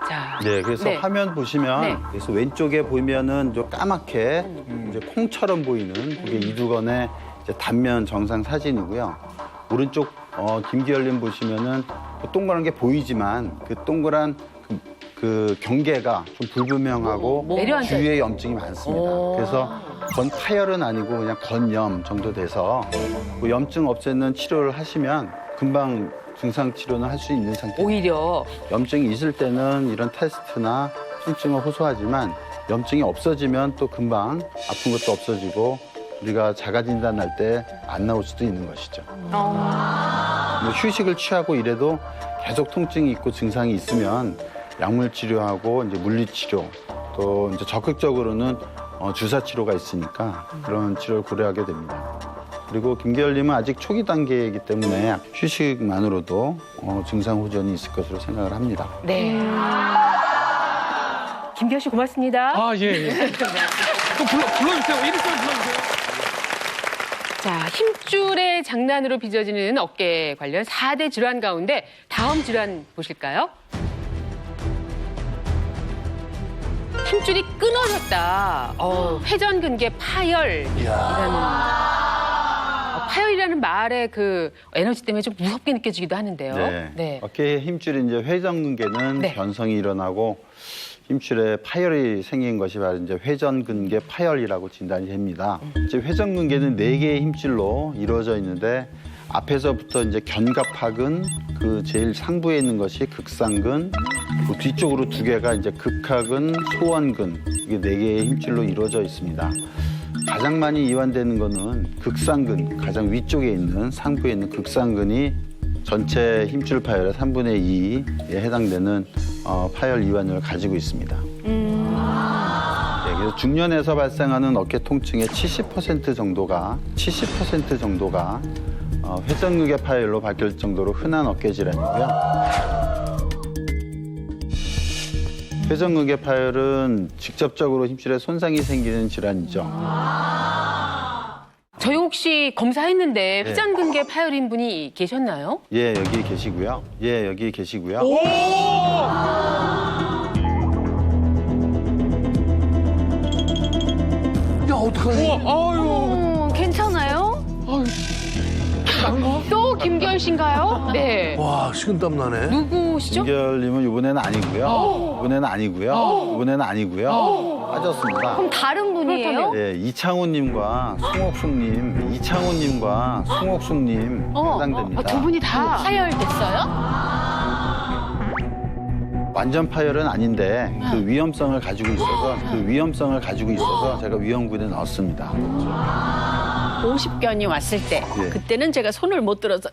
자, 네, 그래서 네. 화면 보시면 네. 그래서 왼쪽에 보면은 좀 까맣게 이제 콩처럼 보이는 그게 이두건의 이제 단면 정상 사진이고요. 오른쪽 김기열님 보시면은 그 동그란 게 보이지만 그 동그란 그 경계가 좀 불분명하고 내려앉아 주위에 염증이 많습니다. 그래서 건파열은 아니고 그냥 건염 정도 돼서 그 염증 없애는 치료를 하시면 금방 증상 치료는 할 수 있는 상태. 오히려 염증이 있을 때는 이런 테스트나 통증을 호소하지만 염증이 없어지면 또 금방 아픈 것도 없어지고 우리가 자가 진단할 때 안 나올 수도 있는 것이죠. 뭐 휴식을 취하고 이래도 계속 통증이 있고 증상이 있으면 약물 치료하고 이제 물리 치료 또 이제 적극적으로는 주사 치료가 있으니까 그런 치료를 고려하게 됩니다. 그리고 김계열님은 아직 초기 단계이기 때문에 휴식만으로도 증상 호전이 있을 것으로 생각을 합니다. 네. 김기열 씨 고맙습니다. 아, 예. 또 불러주세요. 이리 좀 불러주세요. 자, 힘줄의 장난으로 빚어지는 어깨 관련 4대 질환 가운데 다음 질환 보실까요? 힘줄이 끊어졌다. 회전근개 파열이라는 파열이라는 말의 그 에너지 때문에 좀 무섭게 느껴지기도 하는데요. 네. 어깨에 힘줄이 이제 회전근개는 네. 변성이 일어나고 힘줄에 파열이 생긴 것이 바로 이제 회전근개 파열이라고 진단이 됩니다. 이제 회전근개는 4개의 힘줄로 이루어져 있는데 앞에서부터 이제 견갑하근, 그 제일 상부에 있는 것이 극상근, 그 뒤쪽으로 2개가 이제 극하근, 소원근, 이게 4개의 힘줄로 이루어져 있습니다. 가장 많이 이완되는 거는 극상근, 가장 위쪽에 있는 상부에 있는 극상근이 전체 힘줄 파열의 3분의 2에 해당되는 파열 이완율을 가지고 있습니다. 네, 그래서 중년에서 발생하는 어깨 통증의 70% 정도가 회전근개 파열로 바뀔 정도로 흔한 어깨 질환이고요. 회전근개 파열은 직접적으로 힘줄에 손상이 생기는 질환이죠. 저희 혹시 검사했는데 회전근개 파열인 분이 계셨나요? 예, 여기 계시고요. 야, 어떡하지? 괜찮아요? 또 김기열 씨인가요? 네. 와, 식은땀 나네. 누구시죠? 김결님은 이번에는 아니고요. 빠졌습니다. 그럼 다른 분이에요? 예, 이창훈님과 송옥숙님 해당됩니다. 두 분이 다 파열됐어요? 완전 파열은 아닌데 그 위험성을 가지고 있어서 제가 위험군에 넣었습니다. 50견이 왔을 때 예. 그때는 제가 손을 못 들어서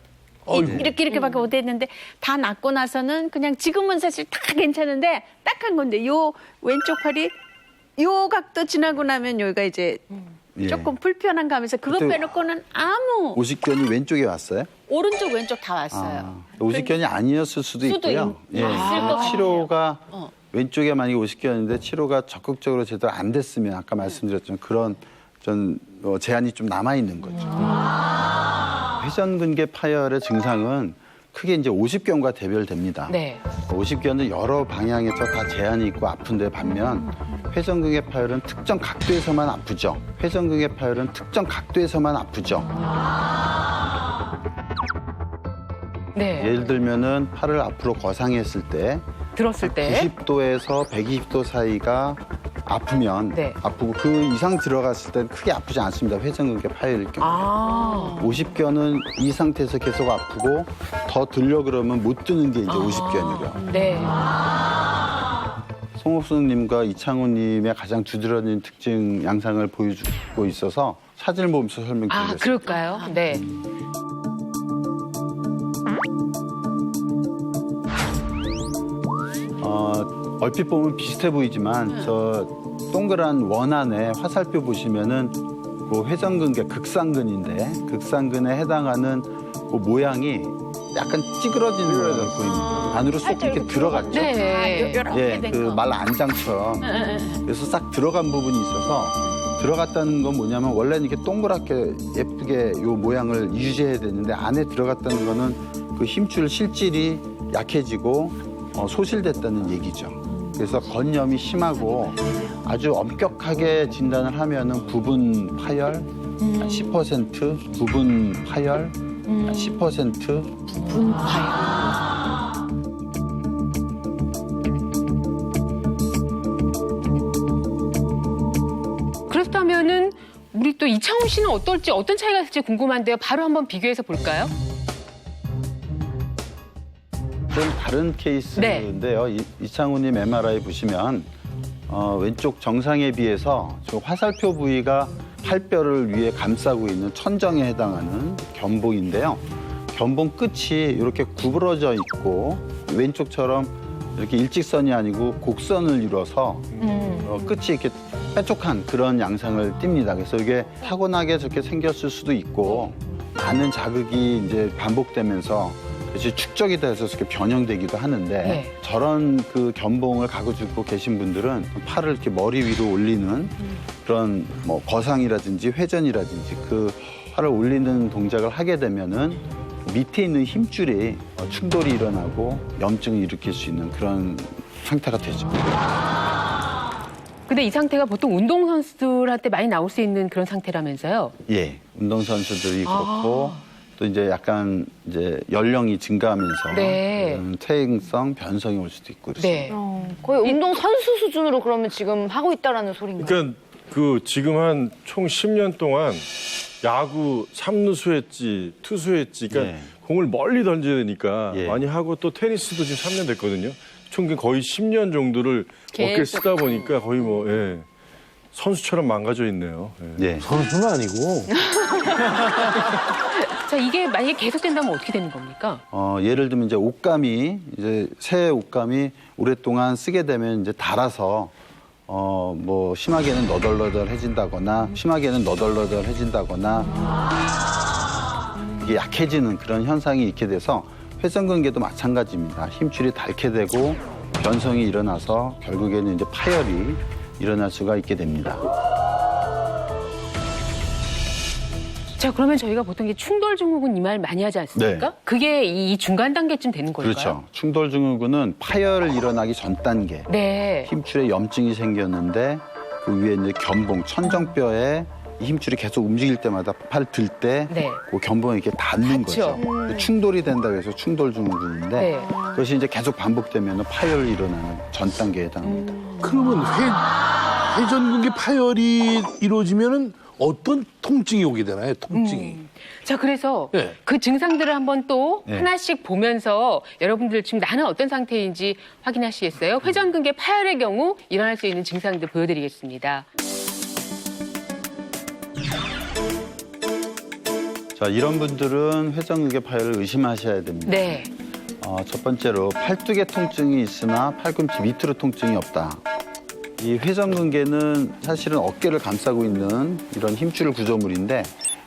이렇게밖에 못했는데 다 낫고 나서는 그냥 지금은 사실 다 괜찮은데 딱 한 건데 요 왼쪽 팔이 요 각도 지나고 나면 여기가 이제 예. 조금 불편한가 하면서 그것 그때 빼놓고는 아무 오십견이 왼쪽에 왔어요? 오른쪽 왼쪽 다 왔어요. 오십견이 아니었을 수도 있고요. 있을 것 같아요. 치료가 왼쪽에 만약에 오십견인데 치료가 적극적으로 제대로 안 됐으면 아까 말씀드렸지만 그런 제한이 좀 남아 있는 거죠. 회전근개 파열의 증상은 크게 이제 오십견과 대별됩니다. 네. 오십견은 여러 방향에서 다 제한이 있고 아픈데 반면 회전근개 파열은 특정 각도에서만 아프죠. 회전근개 파열은 특정 각도에서만 아프죠. 네. 예를 들면은 팔을 앞으로 거상했을 때 들었을 때. 90도에서 120도 사이가 아프면 네. 아프고 그 이상 들어갔을 때는 크게 아프지 않습니다. 회전근개 파열일 경우. 아. 50견은 이 상태에서 계속 아프고 더 들려 그러면 못 드는 게 이제 50견이고요. 네. 송옥순님과 이창훈님의 가장 두드러진 특징 양상을 보여주고 있어서 사진을 보면서 설명드리겠습니다. 아, 그럴까요? 네. 얼핏 보면 비슷해 보이지만 저 동그란 원 안에 화살표 보시면은 그 회전근개 극상근인데 극상근에 해당하는 그 모양이 약간 찌그러지는 모양이 보입니다. 안으로 쏙 이렇게 들어갔죠. 네. 예, 그 말 안장처럼. 그래서 싹 들어간 부분이 있어서 들어갔다는 건 뭐냐면 원래는 이렇게 동그랗게 예쁘게 요 모양을 유지해야 되는데 안에 들어갔다는 거는 그 힘줄 실질이 약해지고 소실됐다는 얘기죠. 그래서 건염이 심하고 아주 엄격하게 진단을 하면은 부분 파열 한 10%, 부분 파열 한 10%. 부분 파열. 그렇다면은 우리 또 이창훈 씨는 어떨지 어떤 차이가 있을지 궁금한데요. 바로 한번 비교해서 볼까요? 좀 다른 케이스인데요. 이창훈님 MRI 보시면 왼쪽 정상에 비해서 저 화살표 부위가 팔뼈를 위에 감싸고 있는 천정에 해당하는 견봉인데요. 견봉 끝이 이렇게 구부러져 있고 왼쪽처럼 이렇게 일직선이 아니고 곡선을 이뤄서 끝이 이렇게 뾰족한 그런 양상을 띱니다. 그래서 이게 타고나게 저렇게 생겼을 수도 있고 많은 자극이 이제 반복되면서 그래서 축적이 돼서 이렇게 변형되기도 하는데 네. 저런 그 견봉을 가지고 계신 분들은 팔을 이렇게 머리 위로 올리는 그런 뭐 거상이라든지 회전이라든지 그 팔을 올리는 동작을 하게 되면은 밑에 있는 힘줄이 충돌이 일어나고 염증을 일으킬 수 있는 그런 상태가 되죠. 근데 이 상태가 보통 운동선수들한테 많이 나올 수 있는 그런 상태라면서요? 예, 운동선수들이 그렇고 또 이제 약간 이제 연령이 증가하면서 네. 퇴행성 변성이 올 수도 있고 그렇습니다. 네. 거의 운동 선수 수준으로 그러면 지금 하고 있다라는 소린가요? 그러니까 그 지금 한 총 10년 동안 야구 3루수 했지, 투수 했지, 그러니까 예. 공을 멀리 던져야 되니까 예. 많이 하고 또 테니스도 지금 3년 됐거든요. 총 거의 10년 정도를 어깨를 계속. 쓰다 보니까 거의 뭐 예. 선수처럼 망가져 있네요. 예. 예. 선수는 아니고. 자, 이게 만약에 계속된다면 어떻게 되는 겁니까? 예를 들면 이제 옷감이 이제 새 옷감이 오랫동안 쓰게 되면 이제 닳아서 뭐 심하게는 너덜너덜해진다거나 심하게는 너덜너덜해진다거나 이게 약해지는 그런 현상이 있게 돼서 회전근개도 마찬가지입니다. 힘줄이 닳게 되고 변성이 일어나서 결국에는 이제 파열이 일어날 수가 있게 됩니다. 자, 그러면 저희가 보통 이게 충돌 증후군 이 말 많이 하지 않습니까? 네. 그게 이 중간 단계쯤 되는 걸까요? 그렇죠. 충돌 증후군은 파열 일어나기 전 단계. 네. 힘줄에 염증이 생겼는데 그 위에 이제 견봉, 천정뼈에 이 힘줄이 계속 움직일 때마다 팔 들 때 네. 그 견봉이 이렇게 닿는 닿죠. 거죠. 충돌이 된다고 해서 충돌 증후군인데 네. 그것이 이제 계속 반복되면 파열이 일어나는 전 단계에 해당합니다. 그러면 회전근개 파열이 이루어지면은 어떤 통증이 오게 되나요? 통증이. 자, 그래서 네. 그 증상들을 한번 또 네. 하나씩 보면서 여러분들 지금 나는 어떤 상태인지 확인하시겠어요? 회전근개 파열의 경우 일어날 수 있는 증상들 보여드리겠습니다. 자, 이런 분들은 회전근개 파열을 의심하셔야 됩니다. 네. 첫 번째로 팔뚝에 통증이 있으나 팔꿈치 밑으로 통증이 없다. 이 회전근개는 사실은 어깨를 감싸고 있는 이런 힘줄 구조물인데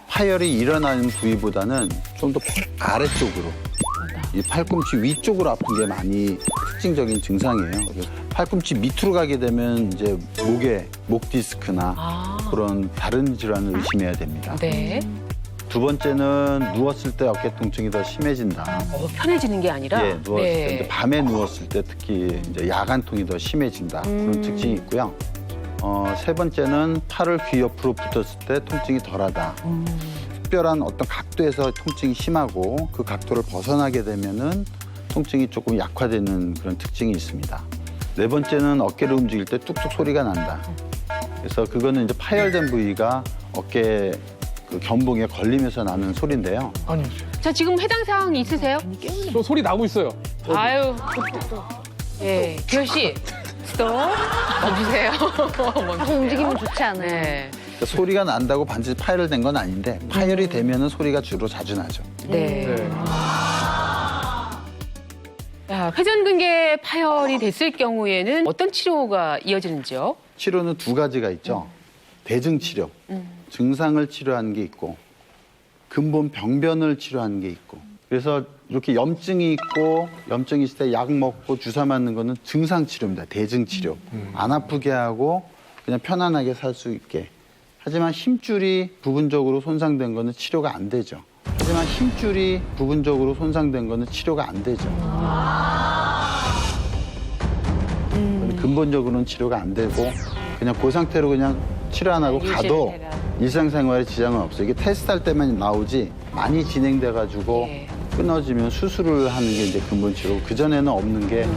파열이 일어나는 부위보다는 좀 더 아래쪽으로 이 팔꿈치 위쪽으로 아픈 게 많이 특징적인 증상이에요. 그래서 팔꿈치 밑으로 가게 되면 이제 목 디스크나 그런 다른 질환을 의심해야 됩니다. 네. 두 번째는 누웠을 때 어깨 통증이 더 심해진다. 편해지는 게 아니라. 예, 누웠을 때 이제 밤에 누웠을 때 특히 이제 야간통이 더 심해진다. 그런 특징이 있고요. 세 번째는 팔을 귀 옆으로 붙었을 때 통증이 덜하다. 특별한 어떤 각도에서 통증이 심하고 그 각도를 벗어나게 되면은 통증이 조금 약화되는 그런 특징이 있습니다. 네 번째는 어깨를 움직일 때 뚝뚝 소리가 난다. 그래서 그거는 이제 파열된 부위가 어깨 그 견봉에 걸리면서 나는 소리인데요. 아니요. 자, 지금 해당 사항 있으세요? 저 소리 나고 있어요. 아유. 예, 기현 씨. 스톱. 멈추세요. 자꾸 움직이면 좋지 않아요. 네. 그러니까 소리가 난다고 반드시 파열된 건 아닌데 파열이 되면은 소리가 주로 자주 나죠. 네. 자, 회전근개 파열이 됐을 경우에는 어떤 치료가 이어지는지요? 치료는 두 가지가 있죠. 대증 치료, 증상을 치료하는 게 있고 근본 병변을 치료하는 게 있고. 그래서 이렇게 염증이 있고 염증이 있을 때 약 먹고 주사 맞는 거는 증상 치료입니다. 대증 치료. 안 아프게 하고 그냥 편안하게 살 수 있게. 하지만 힘줄이 부분적으로 손상된 거는 치료가 안 되죠. 하지만 힘줄이 부분적으로 손상된 거는 치료가 안 되죠. 근본적으로는 치료가 안 되고 그냥 그 상태로 그냥 치료 안 하고 가도 일상생활에 지장은 없어요. 이게 테스트할 때만 나오지 많이 진행돼가지고 끊어지면 수술을 하는 게 이제 근본 치료고 그전에는 없는 게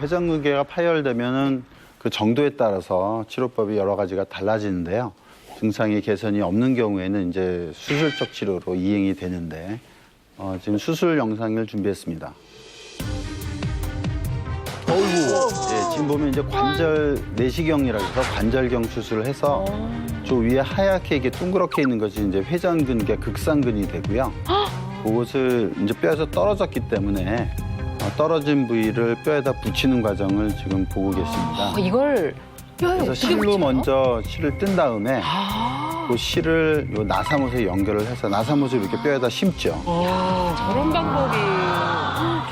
회전근개가 파열되면은 그 정도에 따라서 치료법이 여러 가지가 달라지는데요. 증상의 개선이 없는 경우에는 이제 수술적 치료로 이행이 되는데 지금 수술 영상을 준비했습니다. 예, 지금 보면 이제 관절 내시경이라고 해서 관절경 수술을 해서 저 위에 하얗게 이게 둥그렇게 있는 것이 이제 회전근개 극상근이 되고요. 그것을 이제 뼈에서 떨어졌기 때문에 떨어진 부위를 뼈에다 붙이는 과정을 지금 보고 계십니다. 이걸 뼈에 그래서 어떻게 실로 붙여요? 먼저 실을 뜬 다음에 그 실을 요 나사못에 연결을 해서 나사못을 이렇게 뼈에다 심죠. 저런 방법이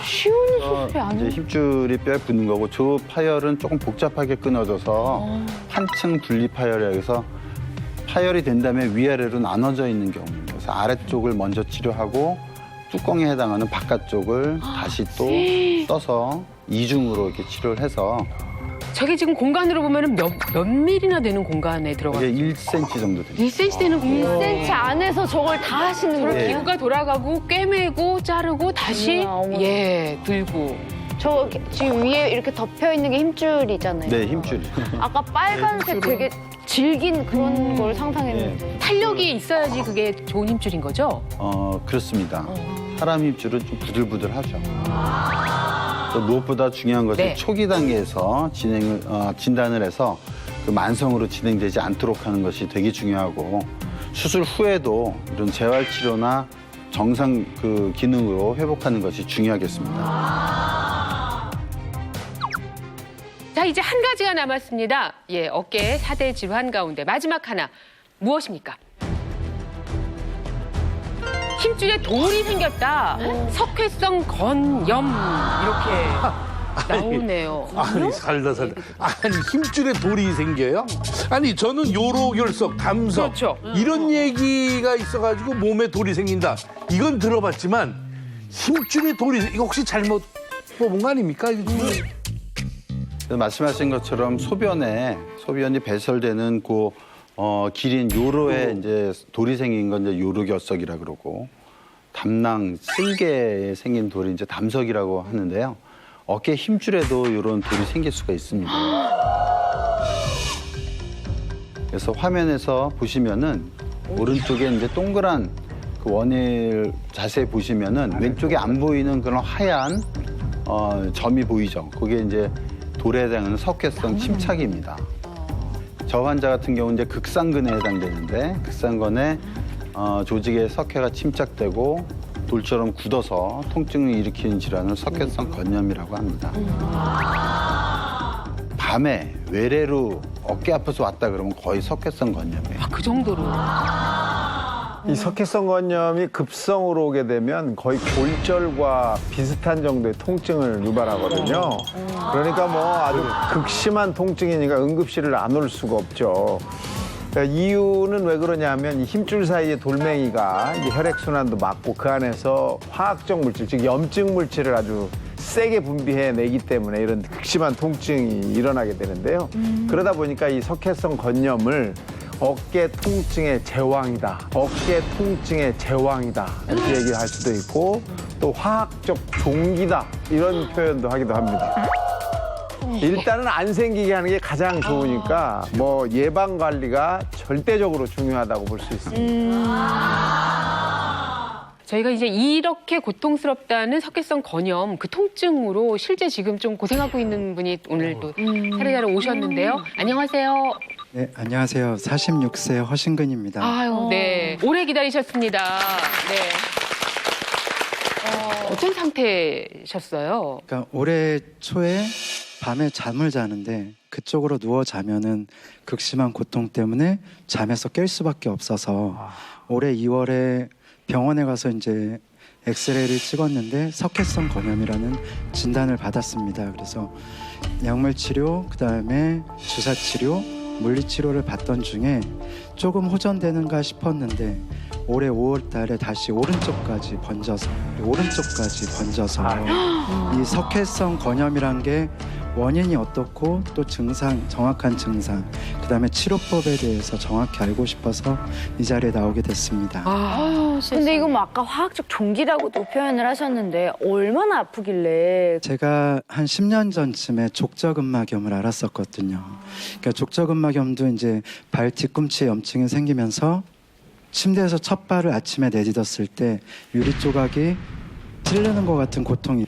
쉬운 수술이 이제 아니에요. 힘줄이 뼈에 붙는 거고 저 파열은 조금 복잡하게 끊어져서 판층 분리 파열이라고 해서 파열이 된 다음에 위아래로 나눠져 있는 경우입니다. 그래서 아래쪽을 먼저 치료하고 뚜껑에 해당하는 바깥쪽을 다시 또 떠서 이중으로 이렇게 치료를 해서 저게 지금 공간으로 보면 몇 밀이나 되는 공간에 들어가 이게 있어요? 1cm 정도 됩니다. 1cm 되는 공간. 1cm 안에서 저걸 다 하시는 저렇게 거예요? 기구가 돌아가고 꿰매고 자르고 다시 들고. 저 지금 위에 이렇게 덮여 있는 게 힘줄이잖아요. 네, 힘줄이. 아까 빨간색 되게 질긴 그런 걸 상상했는데. 탄력이 있어야지 그게 좋은 힘줄인 거죠? 그렇습니다. 사람 힘줄은 좀 부들부들하죠. 또 무엇보다 중요한 것은 네. 초기 단계에서 진단을 해서 그 만성으로 진행되지 않도록 하는 것이 되게 중요하고 수술 후에도 이런 재활 치료나 정상 그 기능으로 회복하는 것이 중요하겠습니다. 자, 이제 한 가지가 남았습니다. 예, 어깨 4대 질환 가운데 마지막 하나. 무엇입니까? 힘줄에 돌이 생겼다. 석회성 건염. 이렇게 나오네요. 아니 살다. 아니 힘줄에 돌이 생겨요? 아니 저는 요로결석, 담석 그렇죠. 이런 얘기가 있어가지고 몸에 돌이 생긴다. 이건 들어봤지만 힘줄에 돌이 이거 혹시 잘못 뽑은 거 아닙니까? 말씀하신 것처럼 소변이 배설되는 그 길인 요로에 이제 돌이 생긴 건 이제 요로결석이라 그러고 담낭 쓸개에 생긴 돌이 이제 담석이라고 하는데요. 어깨 힘줄에도 이런 돌이 생길 수가 있습니다. 그래서 화면에서 보시면은 오른쪽에 이제 동그란 그 원을 자세히 보시면은 왼쪽에 안 보이는 그런 하얀 점이 보이죠. 그게 이제 돌에 해당하는 석회성 침착입니다. 저 환자 같은 경우는 이제 극상근에 해당되는데 극상근에 조직에 석회가 침착되고 돌처럼 굳어서 통증을 일으키는 질환을 석회성 건염이라고 합니다. 밤에 외래로 어깨 아파서 왔다 그러면 거의 석회성 건염이에요. 그 정도로. 이 석회성 건염이 급성으로 오게 되면 거의 골절과 비슷한 정도의 통증을 유발하거든요. 그러니까 뭐 아주 극심한 통증이니까 응급실을 안 올 수가 없죠. 그러니까 이유는 왜 그러냐면 이 힘줄 사이에 돌멩이가 이제 혈액순환도 막고 그 안에서 화학적 물질, 즉 염증 물질을 아주 세게 분비해내기 때문에 이런 극심한 통증이 일어나게 되는데요. 그러다 보니까 이 석회성 건염을 어깨 통증의 제왕이다. 어깨 통증의 제왕이다. 이렇게 얘기할 수도 있고 또 화학적 종기다. 이런 표현도 하기도 합니다. 일단은 안 생기게 하는 게 가장 좋으니까 뭐 예방 관리가 절대적으로 중요하다고 볼 수 있습니다. 저희가 이제 이렇게 고통스럽다는 석회성 건염 그 통증으로 실제 지금 좀 고생하고 있는 분이 오늘 또 사례자로 오셨는데요. 안녕하세요. 네, 안녕하세요. 46세 허신근입니다. 아유, 네. 오래 기다리셨습니다. 네. 어떤 상태셨어요? 그러니까 올해 초에 밤에 잠을 자는데 그쪽으로 누워 자면은 극심한 고통 때문에 잠에서 깰 수밖에 없어서 올해 2월에 병원에 가서 이제 엑스레이를 찍었는데 석회성 건염이라는 진단을 받았습니다. 그래서 약물 치료, 그다음에 주사 치료, 물리 치료를 받던 중에 조금 호전되는가 싶었는데 올해 5월 달에 다시 오른쪽까지 번져서 이 석회성 건염이란 게 원인이 어떻고 또 증상, 정확한 증상, 그다음에 치료법에 대해서 정확히 알고 싶어서 이 자리에 나오게 됐습니다. 근데 이거 뭐 아까 화학적 종기라고도 표현을 하셨는데 얼마나 아프길래? 제가 한 10년 전쯤에 족저근막염을 앓았었거든요. 그러니까 족저근막염도 이제 발 뒤꿈치에 염증이 생기면서 침대에서 첫 발을 아침에 내딛었을 때 유리 조각이 찌르는 것 같은 고통이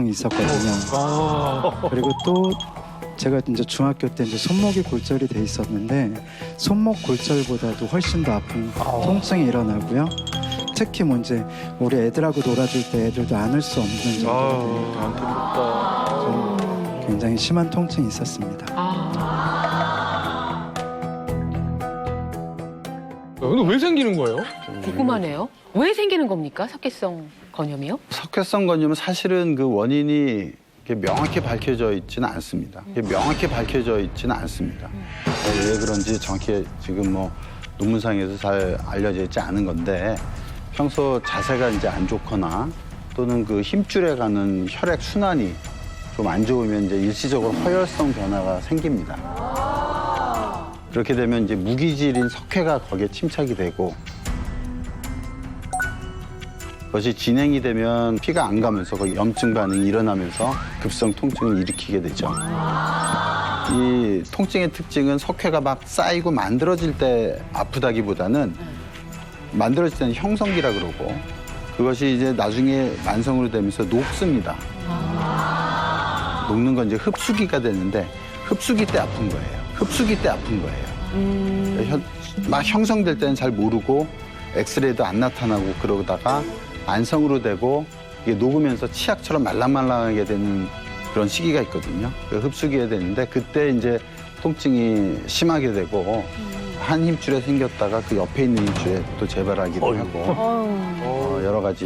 있었거든요. 그리고 또 제가 이제 중학교 때 이제 손목이 골절이 돼 있었는데 손목 골절보다도 훨씬 더 아픈 통증이 일어나고요. 특히 뭐 이제 우리 애들하고 놀아줄 때 애들도 안을 수 없는 정도로 되니까 굉장히 심한 통증이 있었습니다. 근데 왜 생기는 거예요? 궁금하네요. 왜 생기는 겁니까? 석회성 건염이요? 석회성 건염은 사실은 그 원인이 명확히 밝혀져 있지는 않습니다. 왜 그런지 정확히 지금 뭐 논문상에서 잘 알려져 있지 않은 건데 평소 자세가 이제 안 좋거나 또는 그 힘줄에 가는 혈액 순환이 좀 안 좋으면 이제 일시적으로 허혈성 변화가 생깁니다. 그렇게 되면 이제 무기질인 석회가 거기에 침착이 되고 그것이 진행이 되면 피가 안 가면서 거기 염증 반응이 일어나면서 급성 통증을 일으키게 되죠. 이 통증의 특징은 석회가 막 쌓이고 만들어질 때 아프다기보다는 만들어질 때는 형성기라 그러고 그것이 이제 나중에 만성으로 되면서 녹습니다. 녹는 건 이제 흡수기가 되는데 흡수기 때 아픈 거예요. 막 형성될 때는 잘 모르고 엑스레이도 안 나타나고 그러다가 만성으로 되고 이게 녹으면서 치약처럼 말랑말랑하게 되는 그런 시기가 있거든요. 흡수기가 되는데 그때 이제 통증이 심하게 되고 한 힘줄에 생겼다가 그 옆에 있는 힘줄에 또 재발하기도 하고 여러 가지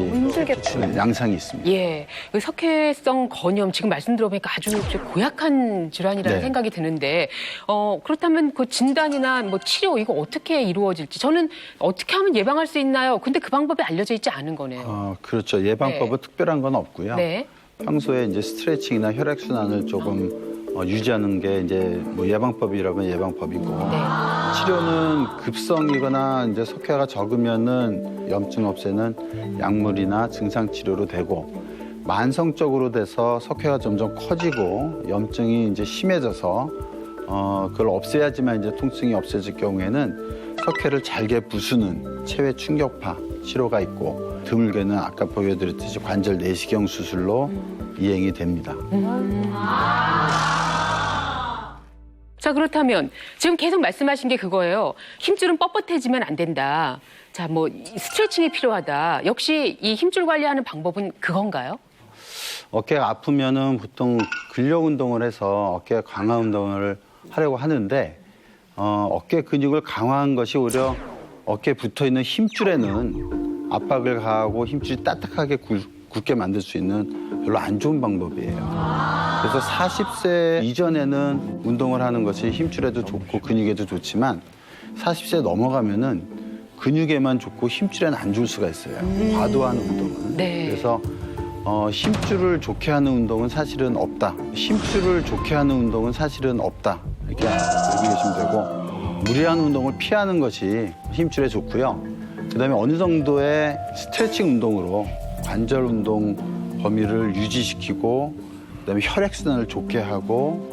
양상이 있습니다. 예, 그 석회성 건염 지금 말씀 들어보니까 아주 고약한 질환이라는 네. 생각이 드는데 그렇다면 그 진단이나 뭐 치료 이거 어떻게 이루어질지 저는 어떻게 하면 예방할 수 있나요? 근데 그 방법이 알려져 있지 않은 거네요. 그렇죠. 예방법은 특별한 건 없고요. 네. 평소에 이제 스트레칭이나 혈액 순환을 조금 유지하는 게 이제 뭐 예방법이라면 예방법이고 치료는 급성이거나 이제 석회가 적으면은 염증 없애는 약물이나 증상 치료로 되고 만성적으로 돼서 석회가 점점 커지고 염증이 이제 심해져서 그걸 없애야지만 이제 통증이 없어질 경우에는 석회를 잘게 부수는 체외 충격파 치료가 있고 드물게는 아까 보여드렸듯이 관절 내시경 수술로 이행이 됩니다. 자, 그렇다면 지금 계속 말씀하신 게 그거예요. 힘줄은 뻣뻣해지면 안 된다. 자, 뭐 스트레칭이 필요하다. 역시 이 힘줄 관리하는 방법은 그건가요? 어깨가 아프면은 보통 근력 운동을 해서 어깨 강화 운동을 하려고 하는데 어깨 근육을 강화한 것이 오히려 어깨에 붙어 있는 힘줄에는 압박을 가하고 힘줄이 딱딱하게 굳게 만들 수 있는 별로 안 좋은 방법이에요. 그래서 40세 이전에는 운동을 하는 것이 힘줄에도 좋고 근육에도 좋지만 40세 넘어가면은 근육에만 좋고 힘줄에는 안 좋을 수가 있어요. 과도한 운동은. 네. 그래서 힘줄을 좋게 하는 운동은 사실은 없다. 힘줄을 좋게 하는 운동은 사실은 없다. 이렇게 알고 계시면 되고 무리한 운동을 피하는 것이 힘줄에 좋고요. 그다음에 어느 정도의 스트레칭 운동으로 관절 운동 범위를 유지시키고 그다음에 혈액순환을 좋게 하고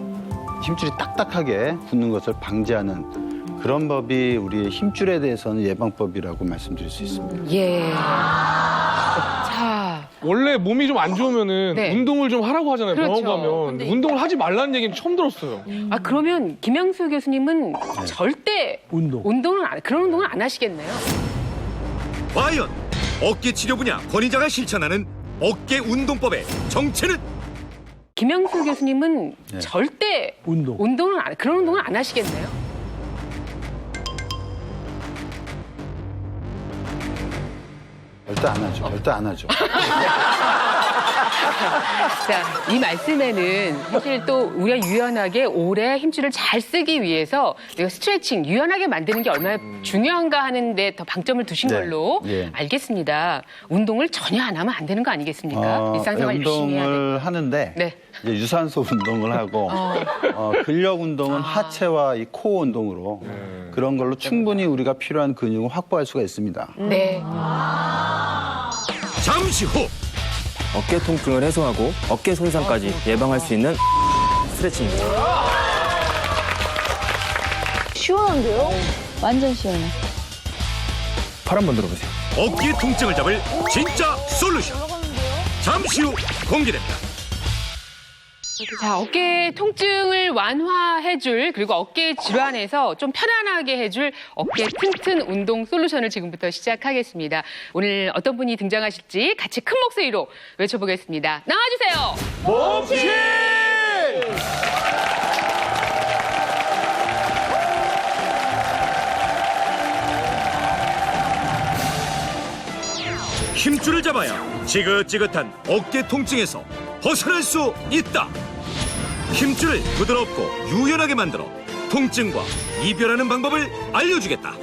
힘줄이 딱딱하게 굳는 것을 방지하는 그런 법이 우리의 힘줄에 대해서는 예방법이라고 말씀드릴 수 있습니다. 예. 자, 원래 몸이 좀 안 좋으면은 네. 운동을 좀 하라고 하잖아요. 그렇죠. 병원 가면. 근데 운동을 하지 말라는 얘기는 처음 들었어요. 아 그러면 김양수 교수님은 절대 그런 운동은 안 하시겠네요. 과연 어깨 치료 분야 권위자가 실천하는 어깨 운동법의 정체는? 김양수 교수님은 절대 그런 운동은 안 하시겠네요. 절대 안 하죠. 절대 안 하죠. 자, 이 말씀에는 사실 또 우리가 유연하게 오래 힘줄을 잘 쓰기 위해서 우리가 스트레칭, 유연하게 만드는 게 얼마나 중요한가 하는데 더 방점을 두신 걸로 알겠습니다. 운동을 전혀 안 하면 안 되는 거 아니겠습니까? 일상생활 열심히 해야 돼. 운동을 하는데 이제 유산소 운동을 하고 근력 운동은 하체와 이 코어 운동으로 그런 걸로 충분히 우리가 필요한 근육을 확보할 수가 있습니다. 네. 잠시 후 어깨 통증을 해소하고 어깨 손상까지 예방할 수 있는 스트레칭입니다. 시원한데요? 완전 시원해. 팔 한번 들어보세요. 어깨 통증을 잡을 진짜 솔루션. 잠시 후 공개됩니다. 자, 어깨 통증을 완화해줄 그리고 어깨 질환에서 좀 편안하게 해줄 어깨 튼튼 운동 솔루션을 지금부터 시작하겠습니다. 오늘 어떤 분이 등장하실지 같이 큰 목소리로 외쳐보겠습니다. 나와주세요. 몸치! 힘줄을 잡아야 지긋지긋한 어깨 통증에서 벗어날 수 있다. 힘줄을 부드럽고 유연하게 만들어 통증과 이별하는 방법을 알려주겠다.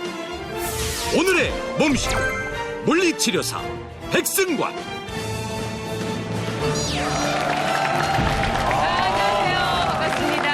오늘의 몸식 물리치료사 백승관. 안녕하세요. 반갑습니다.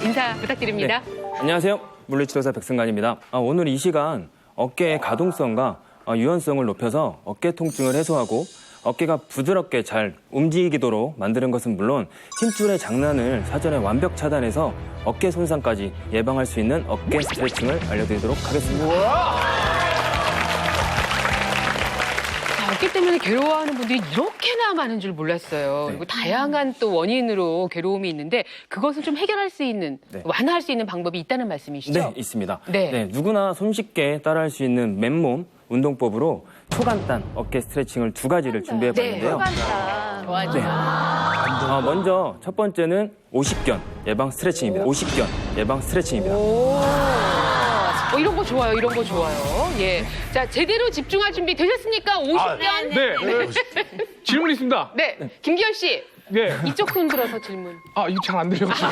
인사 부탁드립니다. 네. 안녕하세요. 물리치료사 백승관입니다. 오늘 이 시간 어깨의 가동성과 유연성을 높여서 어깨 통증을 해소하고 어깨가 부드럽게 잘 움직이도록 만드는 것은 물론 힘줄의 장난을 사전에 완벽 차단해서 어깨 손상까지 예방할 수 있는 어깨 스트레칭을 알려드리도록 하겠습니다. 자, 어깨 때문에 괴로워하는 분들이 이렇게나 많은 줄 몰랐어요. 그리고 다양한 또 원인으로 괴로움이 있는데 그것을 좀 해결할 수 있는, 완화할 수 있는 방법이 있다는 말씀이시죠? 네, 있습니다. 네. 누구나 손쉽게 따라할 수 있는 맨몸 운동법으로 초간단 어깨 스트레칭을 두 가지를 준비해봤는데요. 먼저 첫 번째는 오십견 예방 스트레칭입니다. 오십견 예방 스트레칭입니다. 이런 거 좋아요. 이런 거 좋아요. 예. 자, 제대로 집중할 준비 되셨습니까? 50견. 네. 질문 있습니다. 네. 김기열 씨. 네. 이쪽 손 들어서 질문. 이거 잘 안 들려가지고.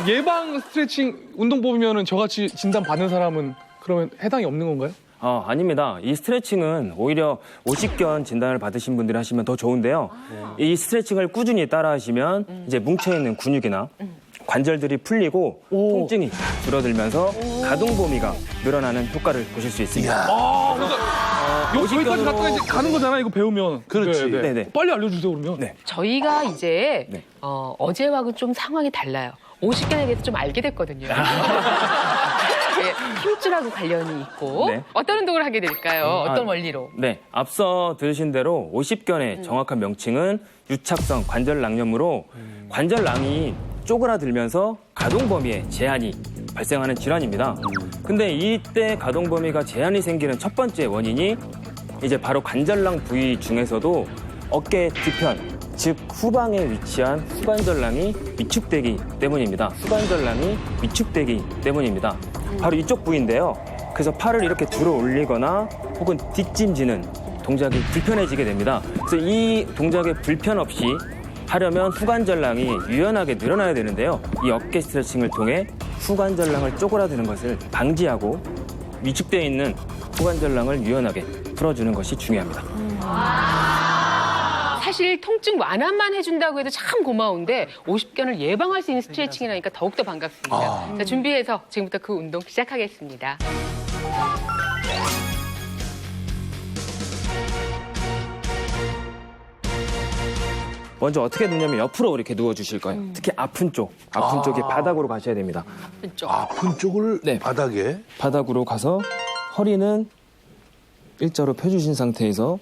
예방 스트레칭 운동법이면은 저같이 진단 받는 사람은 그러면 해당이 없는 건가요? 아닙니다. 이 스트레칭은 오히려 오십견 진단을 받으신 분들이 하시면 더 좋은데요. 이 스트레칭을 꾸준히 따라 하시면 이제 뭉쳐있는 근육이나 관절들이 풀리고 통증이 줄어들면서 가동 범위가 늘어나는 효과를 보실 수 있습니다. 여기까지 갔다가 이제 가는 거잖아요, 이거 배우면. 그렇지. 네네. 빨리 알려주세요, 그러면. 네. 저희가 이제 어제와는 좀 상황이 달라요. 50견에 대해서 좀 알게 됐거든요. 힘줄하고 관련이 있고 어떤 운동을 하게 될까요? 어떤 원리로? 네, 앞서 들으신 대로 오십견의 정확한 명칭은 유착성 관절낭염으로 관절낭이 쪼그라들면서 가동 범위에 제한이 발생하는 질환입니다. 근데 이때 가동 범위가 제한이 생기는 첫 번째 원인이 이제 바로 관절랑 부위 중에서도 어깨 뒤편, 즉 후방에 위치한 후관절랑이 위축되기 때문입니다. 후관절랑이 위축되기 때문입니다. 바로 이쪽 부위인데요. 그래서 팔을 이렇게 들어 올리거나 혹은 뒷짐지는 동작이 불편해지게 됩니다. 그래서 이 동작에 불편 없이 하려면 후관절랑이 유연하게 늘어나야 되는데요. 이 어깨 스트레칭을 통해 후관절랑을 쪼그라드는 것을 방지하고 위축되어 있는 후관절랑을 유연하게 풀어주는 것이 중요합니다. 사실 통증 완화만 해준다고 해도 참 고마운데 50견을 예방할 수 있는 스트레칭이라니까 더욱더 반갑습니다. 자, 준비해서 지금부터 그 운동 시작하겠습니다. 먼저 어떻게 누냐면 옆으로 이렇게 누워주실 거예요. 특히 아픈 쪽이 바닥으로 가셔야 됩니다. 아픈 쪽을 네. 바닥에. 바닥으로 가서 허리는 일자로 펴주신 상태에서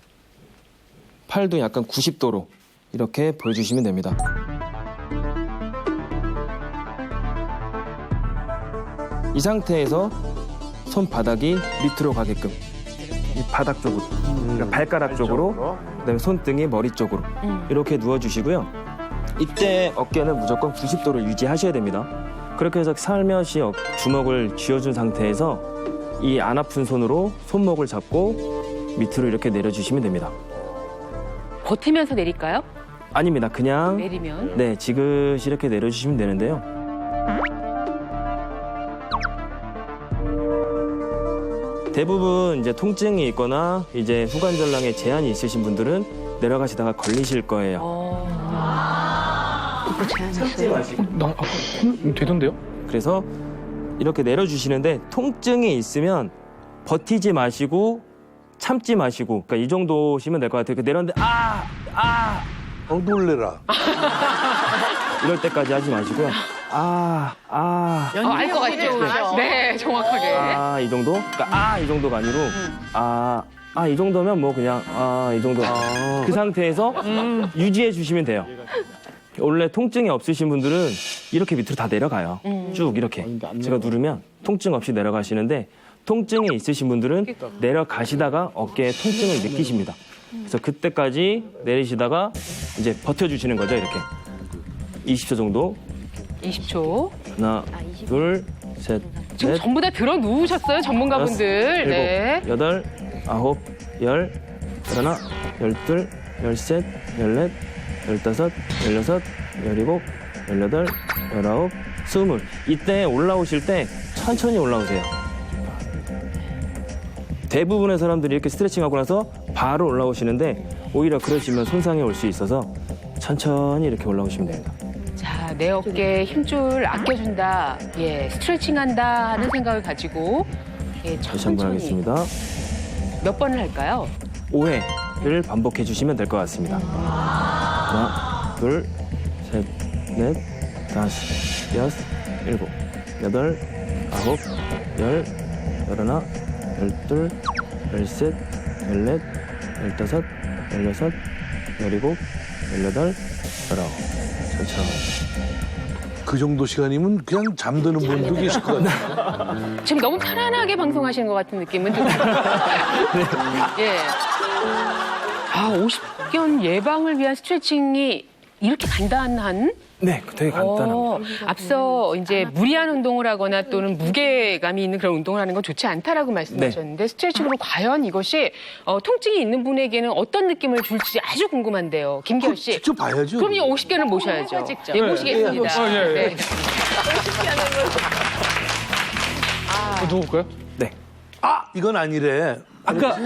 팔도 약간 90도로 이렇게 보여주시면 됩니다. 이 상태에서 손바닥이 밑으로 가게끔 이 바닥 쪽으로, 그러니까 발가락 쪽으로, 그다음에 손등이 머리 쪽으로 이렇게 누워주시고요. 이때 어깨는 무조건 90도를 유지하셔야 됩니다. 그렇게 해서 살며시 주먹을 쥐어준 상태에서 이 안 아픈 손으로 손목을 잡고 밑으로 이렇게 내려주시면 됩니다. 버티면서 내릴까요? 아닙니다. 그냥 내리면? 네, 지그시 이렇게 내려주시면 되는데요. 대부분 이제 통증이 있거나 이제 후관절랑에 제한이 있으신 분들은 내려가시다가 걸리실 거예요. 참지 마시고. 되던데요? 그래서 이렇게 내려주시는데 통증이 있으면 버티지 마시고 참지 마시고, 그러니까 이 정도시면 될 것 같아요. 내렸는데 놀래라. 이럴 때까지 하지 마시고요. 알 것 같죠? 네, 정확하게. 이 정도? 그러니까 이 정도가 아니고 이 정도면 뭐 그냥 이 정도. 그 상태에서 유지해 주시면 돼요. 원래 통증이 없으신 분들은 이렇게 밑으로 다 내려가요. 쭉 이렇게. 제가 누르면 통증 없이 내려가시는데 통증이 있으신 분들은 내려가시다가 어깨에 통증을 느끼십니다. 그래서 그때까지 내리시다가 이제 버텨주시는 거죠, 이렇게. 20초 정도. 20초. 하나, 둘, 셋, 지금 넷, 전부 다 들어 누우셨어요, 전문가분들. 네. 일곱, 여덟, 아홉, 열, 열하나, 열둘, 열셋, 열넷, 열다섯, 열여섯, 열일곱, 열여덟, 열아홉, 스물. 이때 올라오실 때 천천히 올라오세요. 대부분의 사람들이 이렇게 스트레칭하고 나서 바로 올라오시는데 오히려 그러시면 손상이 올 수 있어서 천천히 이렇게 올라오시면 됩니다. 자, 내 어깨에 힘줄 아껴준다. 예, 스트레칭한다 하는 생각을 가지고 다시 한번 하겠습니다. 몇 번을 할까요? 5회를 반복해 주시면 될 것 같습니다. 하나, 둘, 셋, 넷, 다섯, 여섯, 일곱, 여덟, 아홉, 열, 열하나, 열둘, 열셋, 열넷, 열다섯, 열여섯, 열일곱, 열여덟, 열아홉. 천천히. 그 정도 시간이면 그냥 잠드는 분도 계실 것 같아요. 지금 너무 편안하게 방송하시는 것 같은 느낌은 좀. 예. 50견 예방을 위한 스트레칭이 이렇게 간단한? 네, 되게 간단합니다. 앞서 이제 무리한 운동을 하거나 또는 무게감이 있는 그런 운동을 하는 건 좋지 않다라고 말씀하셨는데 스트레칭으로 과연 이것이 통증이 있는 분에게는 어떤 느낌을 줄지 아주 궁금한데요. 김기현 씨. 직접 봐야죠. 그럼 이 50견을 모셔야죠. 예, 모시겠습니다. 네. 누울까요? 네. 이건 아니래. 아까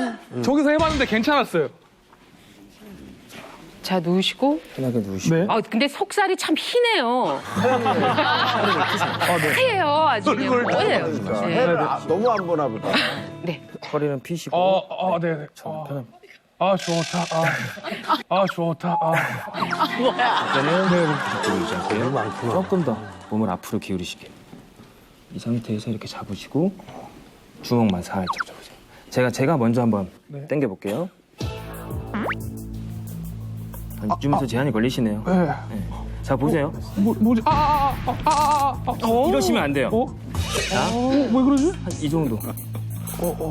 저기서 해봤는데 괜찮았어요. 자, 누우시고. 편하게 누우시고. 네. 근데 속살이 참 희네요. 하얘요, 아주. 그냥 뻔해요. 네. 너무 안 보나 보다. 네. 허리는 피시고. 네. 편합니다. 좋다. 좋다. 이때는 조금 더 몸을 앞으로 기울이시게. 이 상태에서 이렇게 잡으시고 주먹만 살짝 잡으세요. 제가 먼저 한번 당겨 볼게요. 이쯤에서 제한이 걸리시네요. 네. 자, 보세요. 뭐지? 이러시면 안 돼요. 왜 그러지? 이 정도.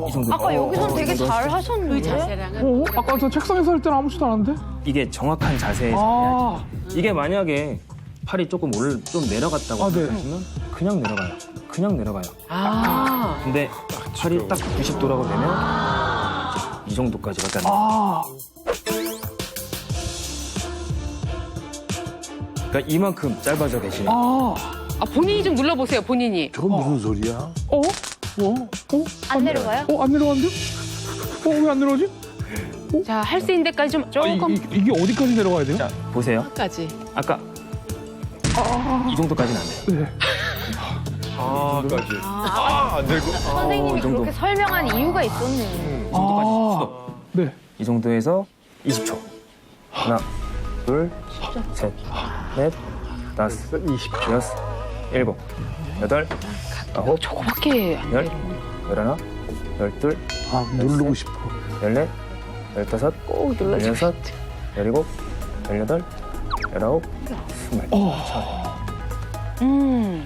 이 정도. 아까 여기선 되게 잘 그 하셨는데. 자세랑은 아까 저 책상에서 할 때는 아무렇지도 않은데? 이게 정확한 자세에서 해야지. 이게 만약에 팔이 조금 좀 내려갔다고 네. 생각하시면 그냥 내려가요. 그냥 내려가요. 아. 근데 팔이 딱 90도라고 되면 이 정도까지밖에 안 돼요. 그러니까 이만큼 짧아져 계시네요. 아, 본인이 좀 눌러보세요, 본인이. 저건 무슨 소리야? 안 내려가요? 안 내려가는데? 왜 안 내려가지? 자, 할 수 있는 데까지 좀 조금. 이게 어디까지 내려가야 돼요? 자, 보세요. 까지. 아까 이 정도까지는 안 돼요. 네. 안 되고. 선생님이 이 정도. 그렇게 설명한 이유가 있었네. 이 정도까지 스톱. 네. 이 정도에서 20초. 하나, 둘, 셋, 넷, 다섯, 20초. 여섯, 일곱, 여덟, 아홉, 저거밖에 안 열, 돼요. 열하나, 열둘, 누르고 싶어. 열넷, 열다섯, 꼭 눌러줘. 열여섯, 열일곱, 열여덟, 열아홉, 스물.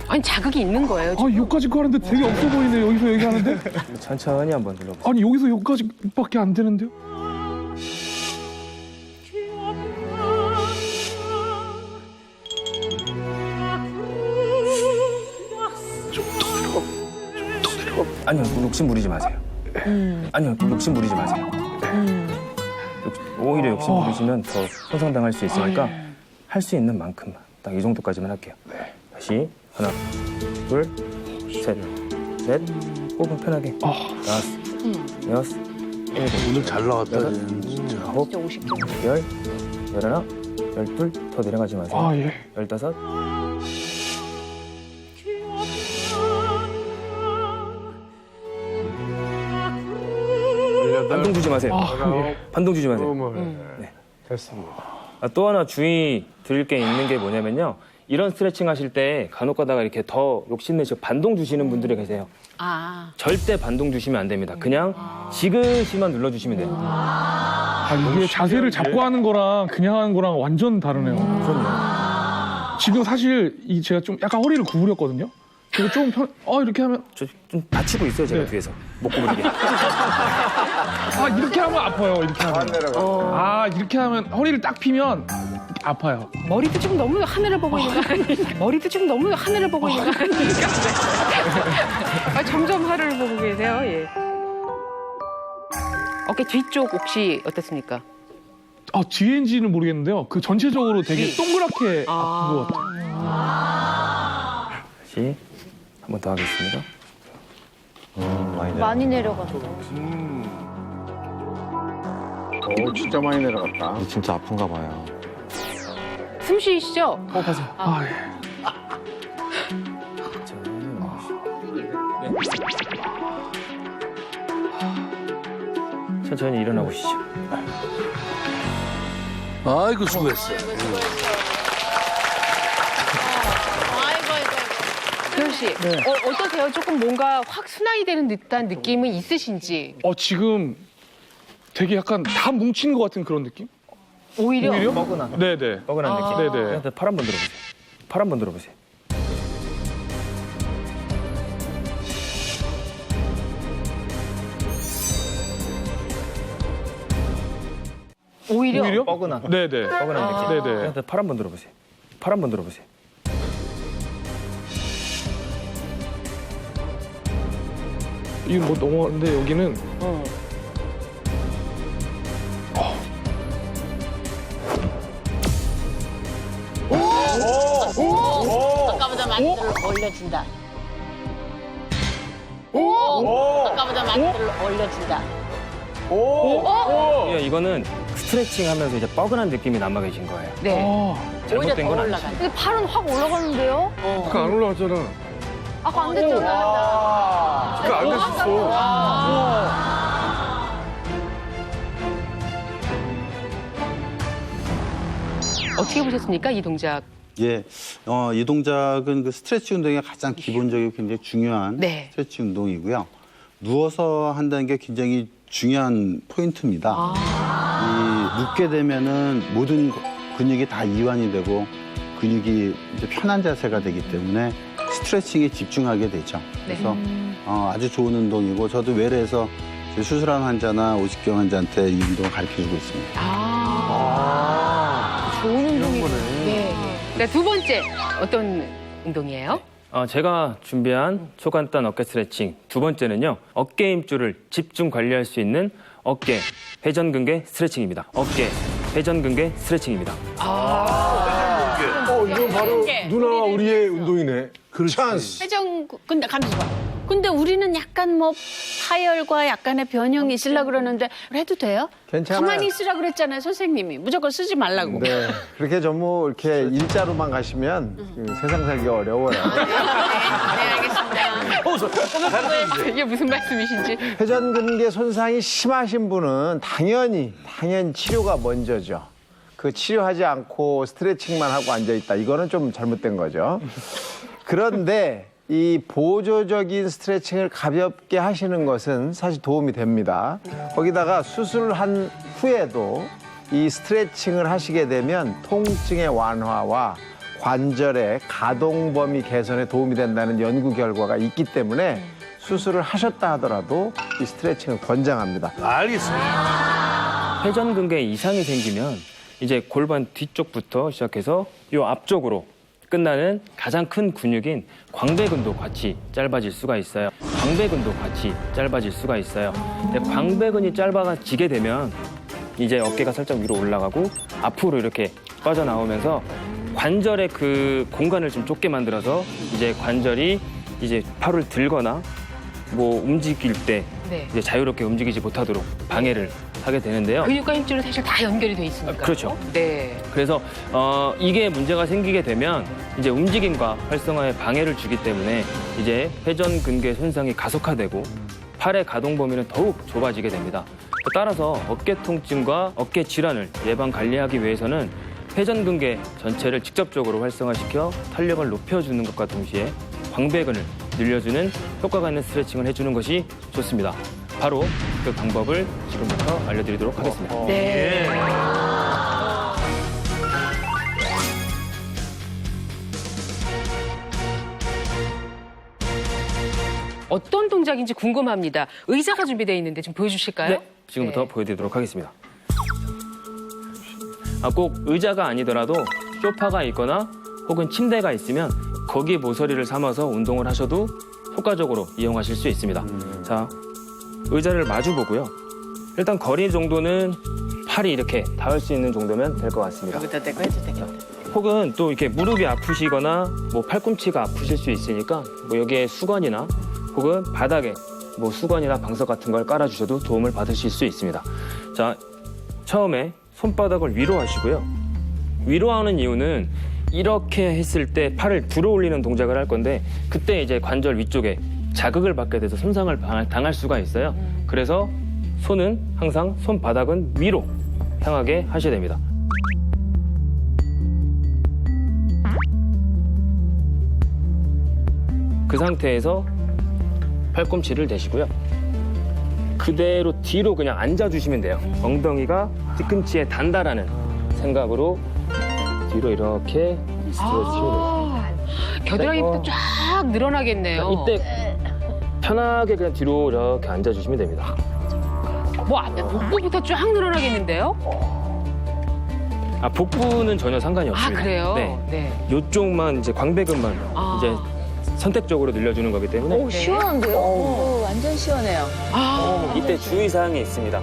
아니, 자극이 있는 거예요. 지금. 여기까지 하는데 되게 없어 보이네, 여기서 얘기하는데? 천천히 한번 눌러보세요. 아니, 여기서 여기까지밖에 안 되는데요? 아니요, 욕심 부리지 마세요. 아니요, 욕심 부리지 마세요. 오히려 욕심 부리시면 더 손상당할 수 있으니까 할 수 있는 만큼만 딱 이 정도까지만 할게요. 다시 하나, 둘, 셋, 넷, 호흡은 편하게. 다섯, 여섯, 일곱, 오늘 잘 나왔다. 여덟, 진짜. 아홉, 열, 열하나, 열둘, 더 내려가지 마세요. 예. 열다섯. 반동 주지 마세요. 반동 주지 마세요. 네. 됐습니다. 또 하나 주의 드릴 게 있는 게 뭐냐면요. 이런 스트레칭 하실 때 간혹 가다가 이렇게 더 욕심내시고 반동 주시는 분들이 계세요. 아. 절대 반동 주시면 안 됩니다. 그냥 지그시만 눌러주시면 돼요. 이게 자세를 잡고 하는 거랑 그냥 하는 거랑 완전 다르네요. 그럼요. 지금 사실 제가 좀 약간 허리를 구부렸거든요. 그리고 좀 이렇게 하면 좀 다치고 있어요, 제가 네. 뒤에서. 못 구부리게. 이렇게 하면 아파요. 이렇게 하면. 이렇게 하면 허리를 딱 피면 아파요. 머리도 지금 너무 하늘을 보고 있는 거 아니에요? 머리도 지금 너무 하늘을 보고 있는 거 아니에요? 점점 하늘을 보고 계세요. 예. 어깨 뒤쪽 혹시 어떻습니까? 뒤인지는 모르겠는데요. 그 전체적으로 되게 동그랗게 아픈 것 같아요. 다시 한 번 더 하겠습니다. 많이 내려가. 진짜 많이 내려갔다. 진짜 아픈가 봐요. 숨 쉬시죠? 호흡하세요. 천천히 일어나 보시죠. 아이고, 수고했어. 도현 씨, 어떠세요? 조금 뭔가 확 순환이 되는 듯한 느낌은 있으신지? 지금 되게 약간 다 뭉친 것 같은 그런 느낌? 오히려? 뻐근한. 네네. 뻐근한 느낌. 네네. 팔 한번 들어보세요. 팔 한번 들어보세요. 오히려? 뻐근한. 네네. 뻐근한 느낌. 네네. 팔 한번 들어보세요. 팔 한번 들어보세요. 이건 뭐 넘어갔는데 여기는 아까보다 많이 올려준다. 아까보다 많이 올려준다. 이거는 스트레칭 하면서 이제 뻐근한 느낌이 남아 계신 거예요. 네. 잘못된 건 아니죠. 근데 팔은 확 올라가는데요? 아까 안 올라왔잖아. 아까 안 됐잖아. 아까 안 됐었어. 어떻게 보셨습니까, 이 동작? 예, 이 동작은 그 스트레칭 운동의 가장 기본적이고 굉장히 중요한 네. 스트레칭 운동이고요. 누워서 한다는 게 굉장히 중요한 포인트입니다. 이 눕게 되면은 모든 근육이 다 이완이 되고 근육이 이제 편한 자세가 되기 때문에 스트레칭에 집중하게 되죠. 그래서 아주 좋은 운동이고 저도 외래에서 수술한 환자나 오십견 환자한테 이 운동을 가르쳐주고 있습니다. 좋은 운동이네. 네. 네, 두 번째 어떤 운동이에요? 제가 준비한 초간단 어깨 스트레칭 두 번째는요. 어깨 힘줄을 집중 관리할 수 있는 어깨 회전근개 스트레칭입니다. 어깨 회전근개 스트레칭입니다. 이거 바로 누나와 우리의 운동이네. 찬스. 근데 가면서 봐. 근데 우리는 약간 뭐 파열과 약간의 변형이 있으려고 그러는데 해도 돼요? 괜찮아요. 가만히 있으라 그랬잖아요, 선생님이. 무조건 쓰지 말라고. 네. 그렇게 전부 이렇게 일자로만 가시면 세상 살기 어려워요. 이게 무슨 말씀이신지. 회전근개 손상이 심하신 분은 당연히 치료가 먼저죠. 그 치료하지 않고 스트레칭만 하고 앉아있다. 이거는 좀 잘못된 거죠. 그런데 이 보조적인 스트레칭을 가볍게 하시는 것은 사실 도움이 됩니다. 거기다가 수술한 후에도 이 스트레칭을 하시게 되면 통증의 완화와 관절의 가동 범위 개선에 도움이 된다는 연구 결과가 있기 때문에 수술을 하셨다 하더라도 이 스트레칭을 권장합니다. 알겠습니다. 회전근개 이상이 생기면 이제 골반 뒤쪽부터 시작해서 이 앞쪽으로 끝나는 가장 큰 근육인 광배근도 같이 짧아질 수가 있어요. 광배근도 같이 짧아질 수가 있어요. 근데 광배근이 짧아지게 되면 이제 어깨가 살짝 위로 올라가고 앞으로 이렇게 빠져나오면서 관절의 그 공간을 좀 좁게 만들어서 이제 관절이 이제 팔을 들거나 뭐 움직일 때 이제 자유롭게 움직이지 못하도록 방해를 하게 되는데요. 근육과 힘줄은 사실 다 연결이 돼 있으니까. 그렇죠. 네. 그래서 이게 문제가 생기게 되면 이제 움직임과 활성화에 방해를 주기 때문에 이제 회전근개 손상이 가속화되고 팔의 가동 범위는 더욱 좁아지게 됩니다. 따라서 어깨 통증과 어깨 질환을 예방 관리하기 위해서는 회전근개 전체를 직접적으로 활성화시켜 탄력을 높여주는 것과 동시에 광배근을 늘려주는 효과가 있는 스트레칭을 해주는 것이 좋습니다. 바로 그 방법을 지금부터 알려드리도록 하겠습니다. 네. 어떤 동작인지 궁금합니다. 의자가 준비되어 있는데 좀 보여주실까요? 네, 지금부터 보여드리도록 하겠습니다. 꼭 의자가 아니더라도 소파가 있거나 혹은 침대가 있으면 거기에 모서리를 삼아서 운동을 하셔도 효과적으로 이용하실 수 있습니다. 자, 의자를 마주 보고요. 일단 거리 정도는 팔이 이렇게 닿을 수 있는 정도면 될 것 같습니다. 여기다 대고 해도 되겠다. 혹은 또 이렇게 무릎이 아프시거나 뭐 팔꿈치가 아프실 수 있으니까 뭐 여기에 수건이나 혹은 바닥에 뭐 수건이나 방석 같은 걸 깔아주셔도 도움을 받으실 수 있습니다. 자, 처음에 손바닥을 위로 하시고요. 위로 하는 이유는 이렇게 했을 때 팔을 들어 올리는 동작을 할 건데 그때 이제 관절 위쪽에 자극을 받게 돼서 손상을 당할 수가 있어요. 그래서 손은 항상 손바닥은 위로 향하게 하셔야 됩니다. 그 상태에서 팔꿈치를 대시고요. 그대로 뒤로 그냥 앉아주시면 돼요. 엉덩이가 뒤꿈치에 단다라는 생각으로 뒤로 이렇게 스트레치를 해요. 겨드랑이부터 쫙 늘어나겠네요. 이때 편하게 그냥 뒤로 이렇게 앉아주시면 됩니다. 뭐 앞에 복부부터 쫙 늘어나겠는데요? 복부는 전혀 상관이 없습니다. 그래요? 네. 이쪽만 이제 광배근만 이제 선택적으로 늘려주는 거기 때문에. 오, 시원한데요? 오, 완전 시원해요. 이때 주의사항이 있습니다.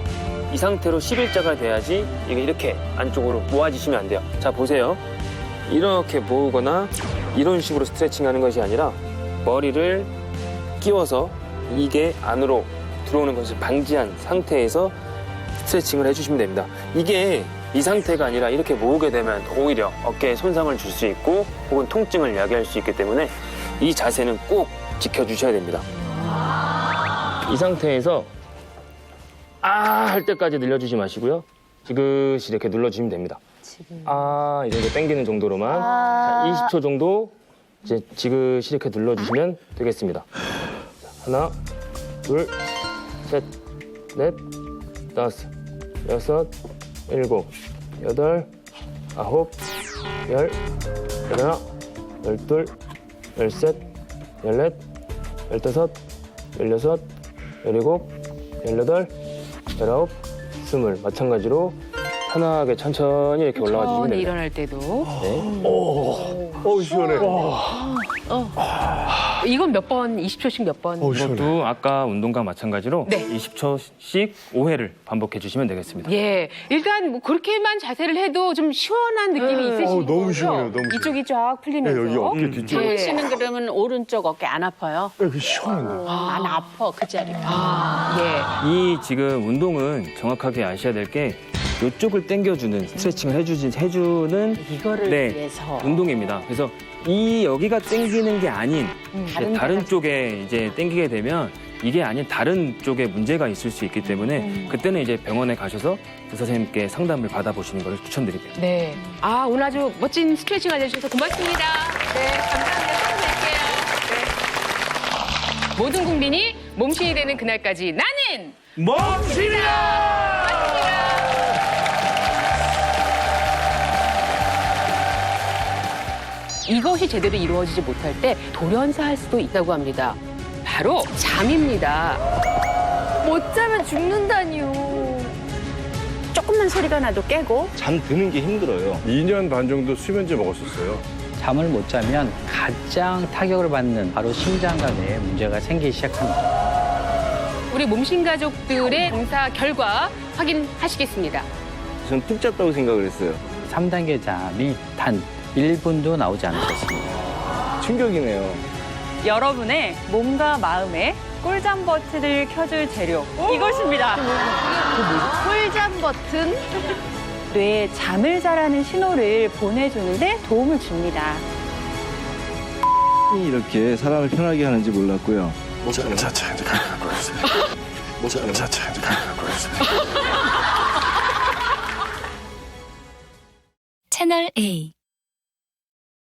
이 상태로 11자가 돼야지 이게 이렇게 안쪽으로 모아지시면 안 돼요. 자, 보세요. 이렇게 모으거나 이런 식으로 스트레칭 하는 것이 아니라 머리를 끼워서 이게 안으로 들어오는 것을 방지한 상태에서 스트레칭을 해주시면 됩니다. 이게 이 상태가 아니라 이렇게 모으게 되면 오히려 어깨에 손상을 줄 수 있고 혹은 통증을 야기할 수 있기 때문에 이 자세는 꼭 지켜주셔야 됩니다. 이 상태에서 할 때까지 늘려주지 마시고요. 지그시 이렇게 눌러주시면 됩니다. 이렇게 당기는 정도로만 자, 20초 정도 이제 지그시 이렇게 눌러주시면 되겠습니다. 하나, 둘, 셋, 넷, 다섯, 여섯, 일곱, 여덟, 아홉, 열, 열하나, 열둘, 열셋, 14, 15, 16, 17, 18, 19, 20 마찬가지로 편하게 천천히 이렇게 올라가 주시면 천천히 됩니다. 일어날 때도. 시원해. 이건 몇 번, 20초씩 몇 번? 이것도 아까 운동과 마찬가지로 네. 20초씩 5회를 반복해 주시면 되겠습니다. 예, 일단 뭐 그렇게만 자세를 해도 좀 시원한 느낌이 있으신 거죠? 너무 시원해요, 너무 시원해요. 이쪽이 쫙 풀리면서. 여기 어깨 뒤쪽. 네. 치는 그러면 오른쪽 어깨 안 아파요? 여기 시원한데. 안 아파 그 자리. 예. 이 지금 운동은 정확하게 아셔야 될 게 이쪽을 당겨주는 스트레칭을 해주는 이거를 네, 위해서. 운동입니다. 그래서 이 여기가 당기는 게 아닌 다른 쪽에 이제 당기게 되면 이게 아닌 다른 쪽에 문제가 있을 수 있기 때문에 그때는 이제 병원에 가셔서 의사 선생님께 상담을 받아보시는 것을 추천드립니다. 네. 아, 오늘 아주 멋진 스트레칭 알려주셔서 고맙습니다. 네, 감사합니다. 또 뵐게요. 네. 모든 국민이 몸신이 되는 그날까지 나는 몸신이야! 이것이 제대로 이루어지지 못할 때 돌연사할 수도 있다고 합니다. 바로 잠입니다. 못 자면 죽는다니요. 조금만 소리가 나도 깨고. 잠드는 게 힘들어요. 2년 반 정도 수면제 먹었었어요. 잠을 못 자면 가장 타격을 받는 바로 심장관에 문제가 생기기 시작합니다. 우리 몸신 가족들의 검사 결과 확인하시겠습니다. 전 푹 잤다고 생각을 했어요. 3단계 잠이 단 1분도 나오지 않으셨습니다. 충격이네요. 여러분의 몸과 마음에 꿀잠 버튼을 켜줄 재료 이것입니다. 꿀잠 버튼. 뇌에 잠을 자라는 신호를 보내주는데 도움을 줍니다. 이렇게 사람을 편하게 하는지 몰랐고요. 자차 이제 갖고 왔어요. 자차 이제 갖고 왔어요. 채널 A